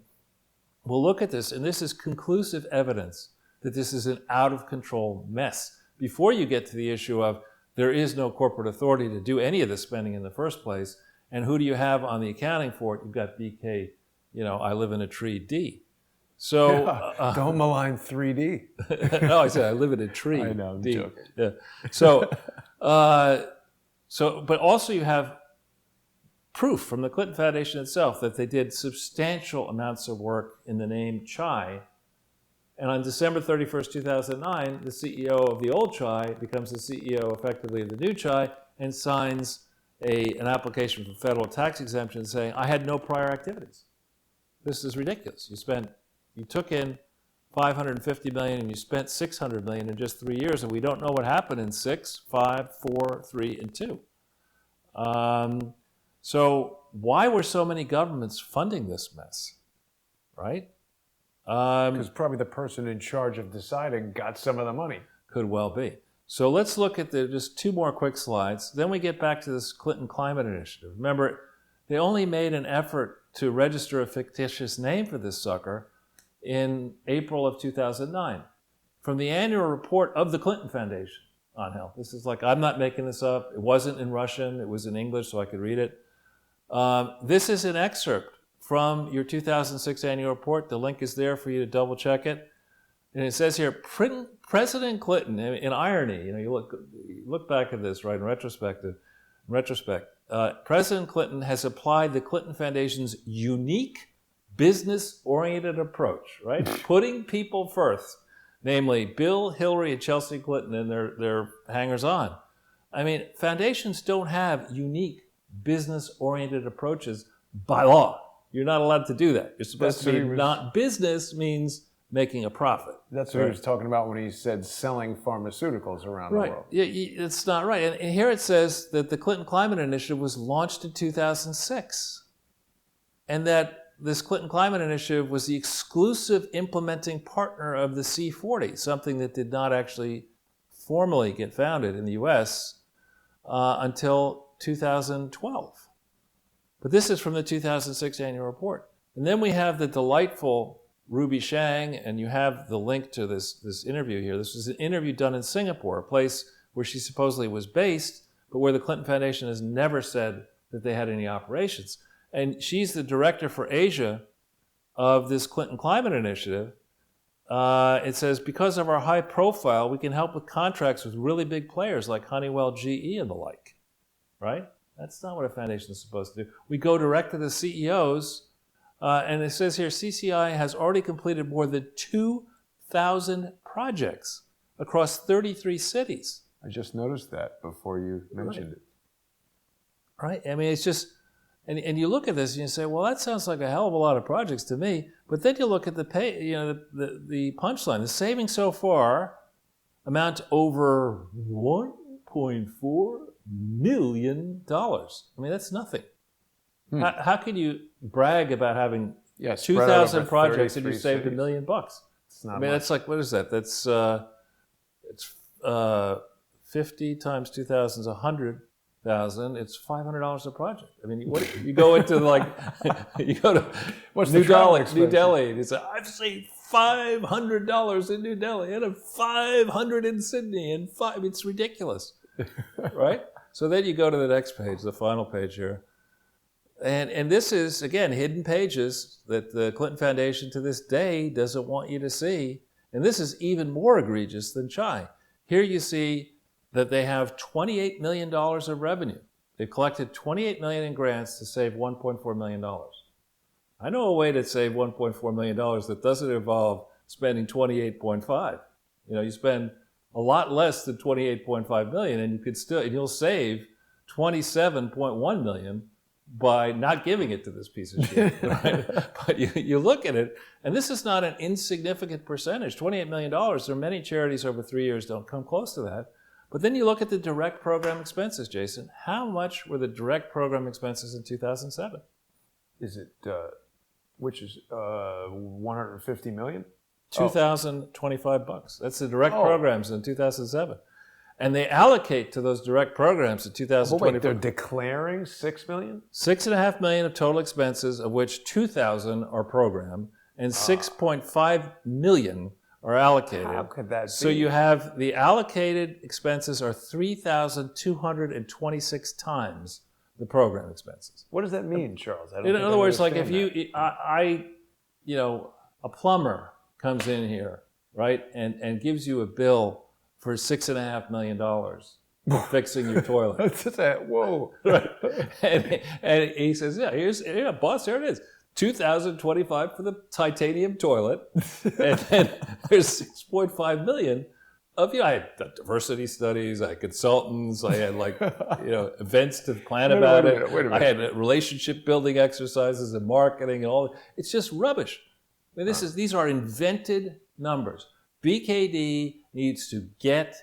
will look at this, and this is conclusive evidence that this is an out-of-control mess. Before you get to the issue of there is no corporate authority to do any of this spending in the first place, and who do you have on the accounting for it? You've got BK, I live in a tree D. So don't malign 3D. No, I said I live in a tree. I know, I'm D. joking. Yeah. So, but also you have proof from the Clinton Foundation itself that they did substantial amounts of work in the name CHI. And on December 31st, 2009, the CEO of the old CHI becomes the CEO effectively of the new CHI and signs an application for federal tax exemption saying, I had no prior activities. This is ridiculous. You took in $550 million and you spent $600 million in just 3 years, and we don't know what happened in 6, 5, 4, 3, and 2. So why were so many governments funding this mess, right? Because probably the person in charge of deciding got some of the money. Could well be. So let's look at just two more quick slides. Then we get back to this Clinton Climate Initiative. Remember, they only made an effort to register a fictitious name for this sucker in April of 2009 from the annual report of the Clinton Foundation on health. This is like, I'm not making this up. It wasn't in Russian. It was in English, so I could read it. This is an excerpt from your 2006 annual report. The link is there for you to double check it. And it says here, President Clinton, in irony, you look back at this, right, in retrospect, President Clinton has applied the Clinton Foundation's unique business-oriented approach, right? Putting people first, namely Bill, Hillary, and Chelsea Clinton and their hangers-on. I mean, foundations don't have unique business-oriented approaches by law. You're not allowed to do that. You're supposed to be not business means making a profit. That's what he was talking about when he said selling pharmaceuticals around the world. Yeah, it's not right. And here it says that the Clinton Climate Initiative was launched in 2006, and that this Clinton Climate Initiative was the exclusive implementing partner of the C40, something that did not actually formally get founded in the U.S. Until 2012. But this is from the 2006 annual report. And then we have the delightful Ruby Shang, and you have the link to this interview here. This was an interview done in Singapore, a place where she supposedly was based, but where the Clinton Foundation has never said that they had any operations. And she's the director for Asia of this Clinton Climate Initiative. It says, because of our high profile, we can help with contracts with really big players like Honeywell, GE, and the like, right? That's not what a foundation is supposed to do. We go direct to the CEOs, and it says here, CCI has already completed more than 2,000 projects across 33 cities. I just noticed that before you mentioned it. Right? I mean, it's just, and you look at this and you say, well, that sounds like a hell of a lot of projects to me. But then you look at the punchline. The savings so far amount to over $1.4 million. I mean, that's nothing. How can you brag about having 2,000 projects and you saved $1 million? It's not much. That's like, what is that? That's it's 50 times 2,000 is 100,000. It's $500 a project. I mean, you go into you go to New Delhi, and you say, I've saved $500 in New Delhi and $500 in Sydney, and it's ridiculous, right? So then you go to the next page, the final page here. And this is, again, hidden pages that the Clinton Foundation to this day doesn't want you to see. And this is even more egregious than Chai. Here you see that they have $28 million of revenue. They've collected $28 million in grants to save $1.4 million. I know a way to save $1.4 million that doesn't involve spending 28.5. You spend a lot less than 28.5 million, and you'll save 27.1 million by not giving it to this piece of shit. Right? But you look at it, and this is not an insignificant percentage. $28 million. There are many charities over 3 years don't come close to that. But then you look at the direct program expenses, Jason. How much were the direct program expenses in 2007? Is it, which is 150 million? $2,025. That's the direct programs in 2007. And they allocate to those direct programs in 2024. Wait, they're declaring $6 million? $6.5 million of total expenses, of which 2,000 are program, and 6.5 million are allocated. How could that be? So you have the allocated expenses are 3,226 times the program expenses. What does that mean, Charles? In other words, like if a plumber comes in here, right, and gives you a bill for $6.5 million for fixing your toilet. Whoa. Right. And he says, boss, there it is. $2,025 for the titanium toilet. And then there's $6.5 million of, I had diversity studies, I had consultants, I had events to plan about it. Wait a minute. I had relationship building exercises and marketing and all. It's just rubbish. I mean, these are invented numbers. BKD needs to get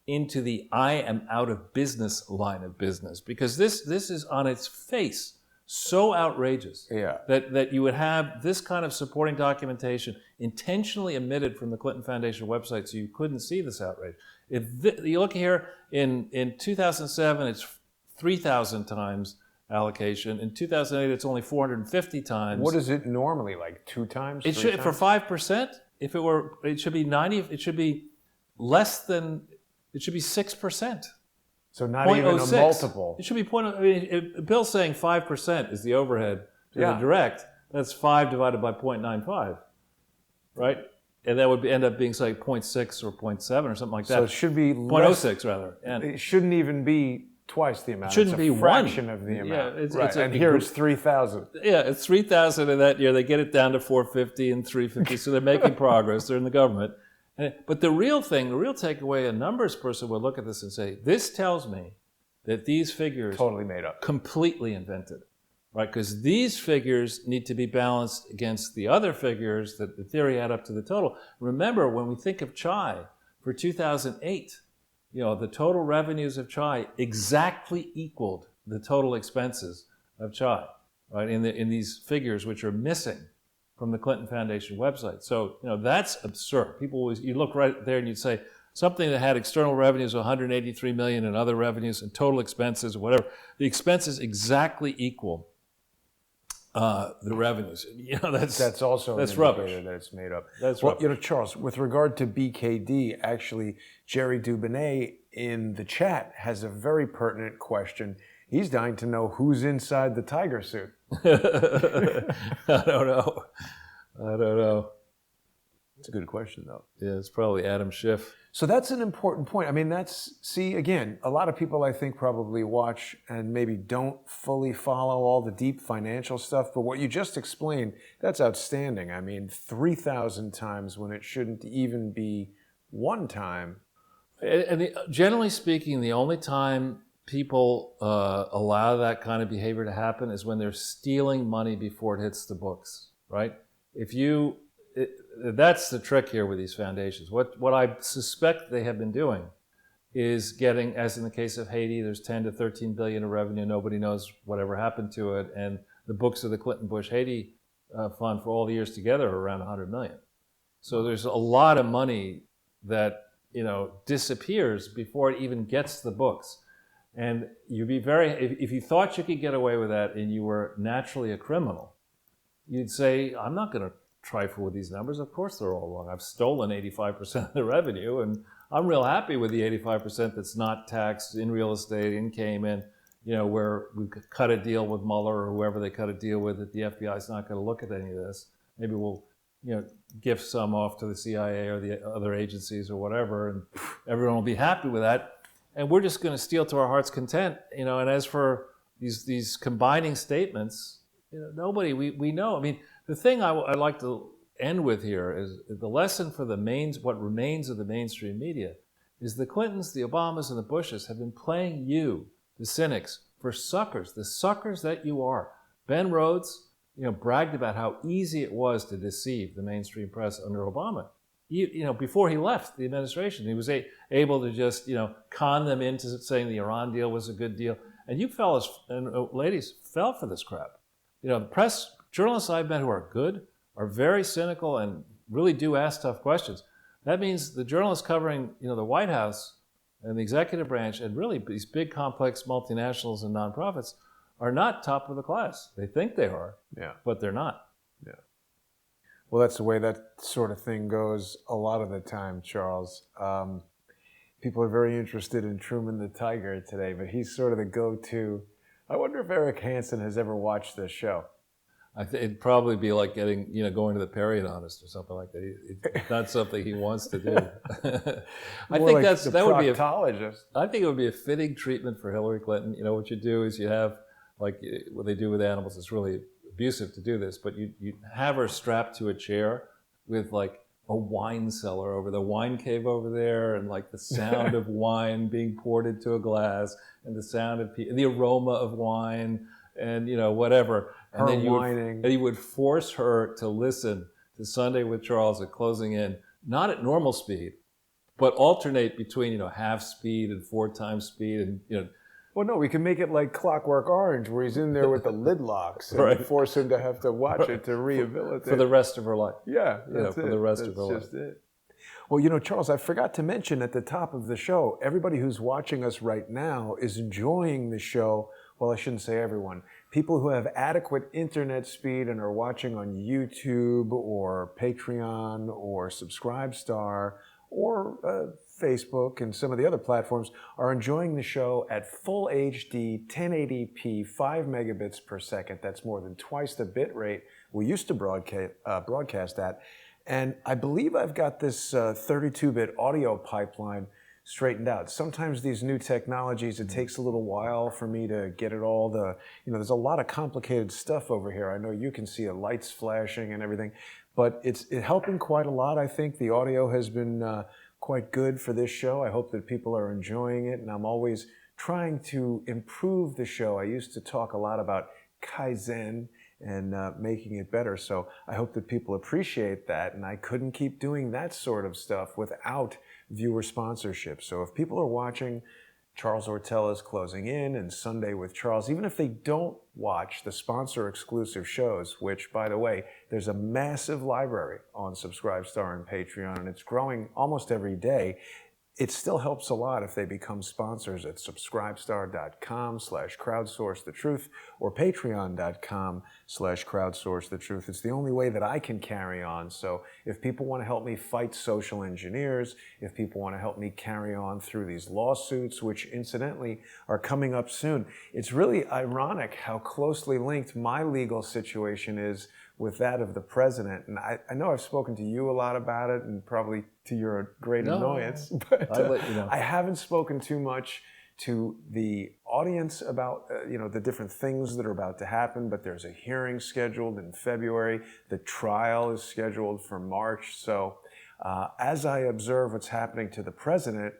into the I am out of business line of business, because this is on its face so outrageous that you would have this kind of supporting documentation intentionally omitted from the Clinton Foundation website so you couldn't see this outrage. You look here, in 2007, it's 3,000 times allocation. In 2008, it's only 450 times. What is it normally, like 2 times? It should, for 5%, if it were, it should be 90. It should be less than. It should be 6%. So not even a multiple. It should be point. I mean, Bill's saying 5% is the overhead to the direct. That's 5 divided by 0.95, right? And that would end up being like 0.6 or 0.7 or something like that. So it should be 0.06 rather. And it shouldn't even be twice the amount. It shouldn't it's a be fraction one. of the amount. Yeah, right. And here it's 3,000. Yeah, it's 3,000 in that year. They get it down to 450 and 350. So they're making progress. They're in the government. But the real thing, the real takeaway, a numbers person would look at this and say, this tells me that these figures totally made up, completely invented, right? Because these figures need to be balanced against the other figures that the theory add up to the total. Remember, when we think of Chai for 2008, the total revenues of Chai exactly equaled the total expenses of Chai, right? In these figures, which are missing from the Clinton Foundation website. So, that's absurd. People always, you look right there and you'd say, something that had external revenues of 183 million and other revenues and total expenses or whatever, the expenses exactly equal the revenues. That's also that's an rubbish. That it's made up. That's well, rubbish. Charles, with regard to BKD, actually, Jerry Dubonnet in the chat has a very pertinent question. He's dying to know who's inside the tiger suit. I don't know. It's a good question, though. Yeah, it's probably Adam Schiff. So that's an important point. I mean, again, a lot of people I think probably watch and maybe don't fully follow all the deep financial stuff, but what you just explained, that's outstanding. I mean, 3,000 times when it shouldn't even be 1 time. And generally speaking, the only time people allow that kind of behavior to happen is when they're stealing money before it hits the books, right? That's the trick here with these foundations. What I suspect they have been doing is getting, as in the case of Haiti, there's 10 to 13 billion of revenue. Nobody knows whatever happened to it. And the books of the Clinton-Bush Haiti fund for all the years together are around 100 million. So there's a lot of money that disappears before it even gets to the books. And you'd be if you thought you could get away with that and you were naturally a criminal, you'd say, I'm not going to trifle with these numbers. Of course they're all wrong. I've stolen 85% of the revenue, and I'm real happy with the 85% that's not taxed in real estate, in Cayman, where we could cut a deal with Mueller or whoever they cut a deal with, that the FBI is not going to look at any of this. Maybe we'll, gift some off to the CIA or the other agencies or whatever, and everyone will be happy with that. And we're just going to steal to our heart's content, and as for these combining statements, nobody, we know. I mean, the thing I'd like to end with here is the lesson for what remains of the mainstream media is the Clintons, the Obamas, and the Bushes have been playing you, the cynics, for suckers, the suckers that you are. Ben Rhodes, bragged about how easy it was to deceive the mainstream press under Obama. Before he left the administration, he was able to just, con them into saying the Iran deal was a good deal. And you fellas and ladies fell for this crap. The press, journalists I've met who are good are very cynical and really do ask tough questions. That means the journalists covering, the White House and the executive branch and really these big complex multinationals and nonprofits are not top of the class. They think they are, but they're not. Yeah. Well, that's the way that sort of thing goes a lot of the time, Charles. People are very interested in Truman the Tiger today, but he's sort of the go-to. I wonder if Eric Hansen has ever watched this show. It'd probably be like going to the periodontist or something like that. It's not something he wants to do. I think like that would be I think it would be a fitting treatment for Hillary Clinton. What you do is you have, like what they do with animals, it's really abusive to do this, but you have her strapped to a chair with like a wine cellar over the wine cave over there, and like the sound of wine being poured into a glass, and the sound of the aroma of wine, and whatever. And then you would force her to listen to Sunday with Charles at closing in, not at normal speed, but alternate between half speed and 4 times speed, and Well, no, we can make it like Clockwork Orange, where he's in there with the lid locks and right. force him to have to watch it to rehabilitate for the rest of her life. Yeah, for the rest of her life. That's just it. Well, Charles, I forgot to mention at the top of the show, everybody who's watching us right now is enjoying the show. Well, I shouldn't say everyone. People who have adequate internet speed and are watching on YouTube or Patreon or Subscribestar or Facebook and some of the other platforms are enjoying the show at full HD, 1080p, 5 megabits per second. That's more than twice the bit rate we used to broadcast at. And I believe I've got this 32-bit audio pipeline straightened out. Sometimes these new technologies, it takes a little while for me to get it all there's a lot of complicated stuff over here. I know you can see lights flashing and everything, but it's helping quite a lot. I think the audio has been quite good for this show. I hope that people are enjoying it, and I'm always trying to improve the show. I used to talk a lot about Kaizen and making it better. So I hope that people appreciate that. And I couldn't keep doing that sort of stuff without viewer sponsorship. So if people are watching Charles Ortel is Closing In and Sunday with Charles, even if they don't watch the sponsor exclusive shows, which, by the way, there's a massive library on Subscribestar and Patreon, and it's growing almost every day. It still helps a lot if they become sponsors at subscribestar.com/crowdsourcethetruth or patreon.com/crowdsourcethetruth. It's the only way that I can carry on. So if people want to help me fight social engineers, if people want to help me carry on through these lawsuits, which incidentally are coming up soon, it's really ironic how closely linked my legal situation is with that of the president. And I know I've spoken to you a lot about it, and probably to your great annoyance, but I'll let you know. I haven't spoken too much to the audience about the different things that are about to happen. But there's a hearing scheduled in February. The trial is scheduled for March. So as I observe what's happening to the president,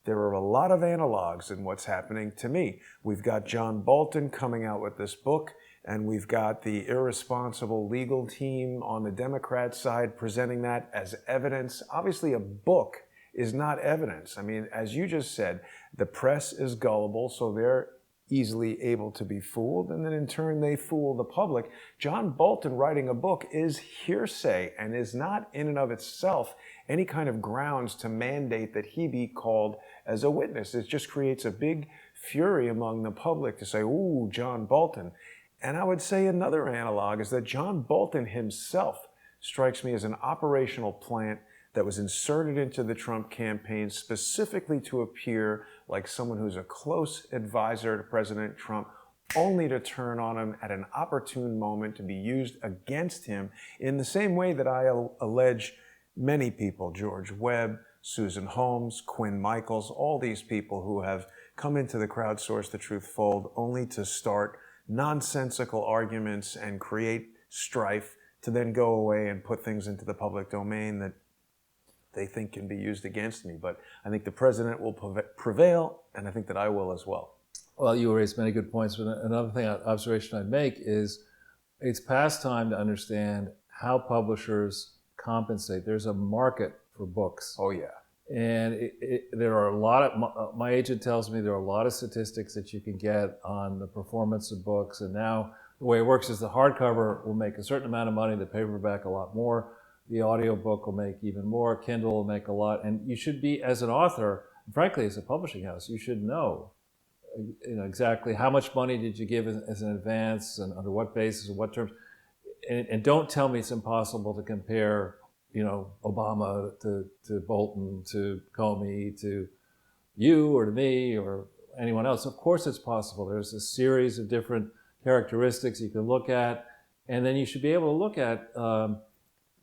there are a lot of analogs in what's happening to me. We've got John Bolton coming out with this book, and we've got the irresponsible legal team on the Democrat side presenting that as evidence. Obviously, a book is not evidence. I mean, as you just said, the press is gullible, so they're easily able to be fooled, and then in turn they fool the public. John Bolton writing a book is hearsay and is not in and of itself any kind of grounds to mandate that he be called as a witness. It just creates a big fury among the public to say, ooh, John Bolton. And I would say another analog is that John Bolton himself strikes me as an operational plant that was inserted into the Trump campaign specifically to appear like someone who's a close advisor to President Trump, only to turn on him at an opportune moment to be used against him in the same way that I allege many people, George Webb, Susan Holmes, Quinn Michaels, all these people who have come into the Crowdsource the Truth fold only to start nonsensical arguments and create strife to then go away and put things into the public domain that they think can be used against me. But I think the president will prevail, and I think that I will as well. Well, you raised many good points, but another observation I'd make is it's past time to understand how publishers compensate. There's a market for books. Oh, yeah. And there are a lot of, my agent tells me there are a lot of statistics that you can get on the performance of books. And now the way it works is the hardcover will make a certain amount of money, the paperback a lot more, the audiobook will make even more, Kindle will make a lot. And you should be, as an author, frankly, as a publishing house, you should know exactly how much money did you give as an advance and under what basis and what terms. And don't tell me it's impossible to compare Obama to Bolton, to Comey, to you or to me or anyone else. Of course it's possible. There's a series of different characteristics you can look at, and then you should be able to look at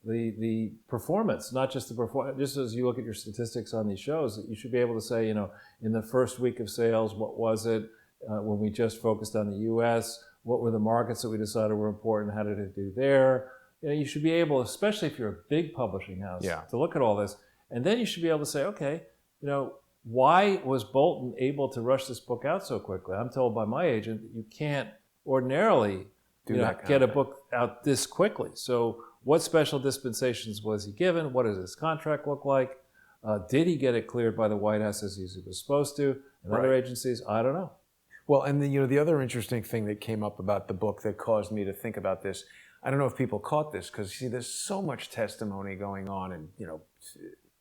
the performance, not just the performance. Just as you look at your statistics on these shows, you should be able to say, in the first week of sales, what was it when we just focused on the U.S., what were the markets that we decided were important, how did it do there? You should be able, especially if you're a big publishing house, to look at all this. And then you should be able to say, okay, why was Bolton able to rush this book out so quickly? I'm told by my agent that you can't ordinarily get a book out this quickly. So what special dispensations was he given? What does his contract look like? Did he get it cleared by the White House as he was supposed to? And other agencies? I don't know. Well, and the other interesting thing that came up about the book that caused me to think about this, I don't know if people caught this, because there's so much testimony going on, and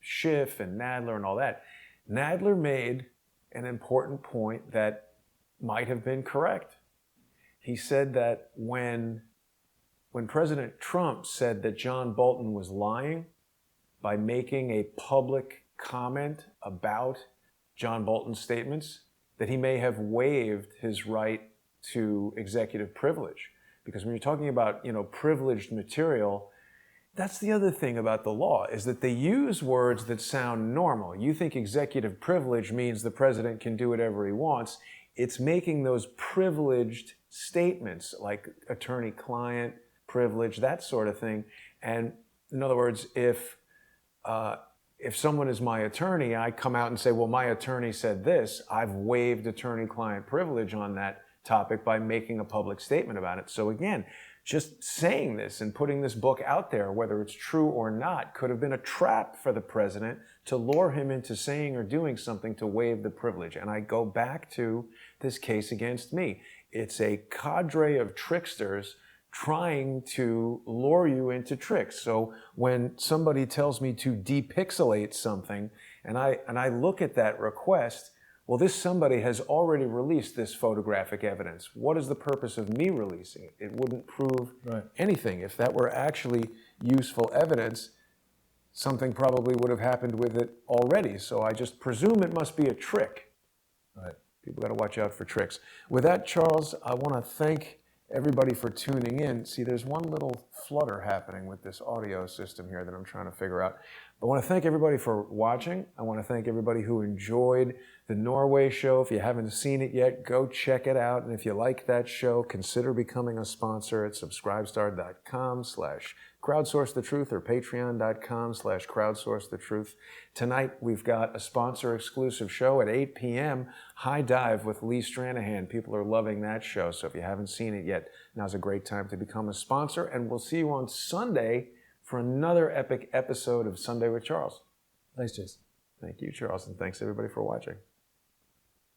Schiff and Nadler and all that. Nadler made an important point that might have been correct. He said that when President Trump said that John Bolton was lying by making a public comment about John Bolton's statements, that he may have waived his right to executive privilege. Because when you're talking about, privileged material, that's the other thing about the law, is that they use words that sound normal. You think executive privilege means the president can do whatever he wants. It's making those privileged statements like attorney-client privilege, that sort of thing. And in other words, if someone is my attorney, I come out and say, well, my attorney said this, I've waived attorney-client privilege on that topic by making a public statement about it. So again, just saying this and putting this book out there, whether it's true or not, could have been a trap for the president to lure him into saying or doing something to waive the privilege. And I go back to this case against me. It's a cadre of tricksters trying to lure you into tricks. So when somebody tells me to depixelate something and I look at that request, well, this somebody has already released this photographic evidence. What is the purpose of me releasing it? It wouldn't prove anything. If that were actually useful evidence, something probably would have happened with it already. So I just presume it must be a trick. Right. People got to watch out for tricks. With that, Charles, I want to thank everybody for tuning in. See, there's one little flutter happening with this audio system here that I'm trying to figure out. I want to thank everybody for watching. I want to thank everybody who enjoyed the Norway show. If you haven't seen it yet, go check it out. And if you like that show, consider becoming a sponsor at subscribestar.com/crowdsourcethetruth or patreon.com/crowdsourcethetruth. Tonight, we've got a sponsor exclusive show at 8 p.m. High Dive with Lee Stranahan. People are loving that show. So if you haven't seen it yet, now's a great time to become a sponsor. And we'll see you on Sunday for another epic episode of Sunday with Charles. Thanks, Jason. Thank you, Charles, and thanks everybody for watching.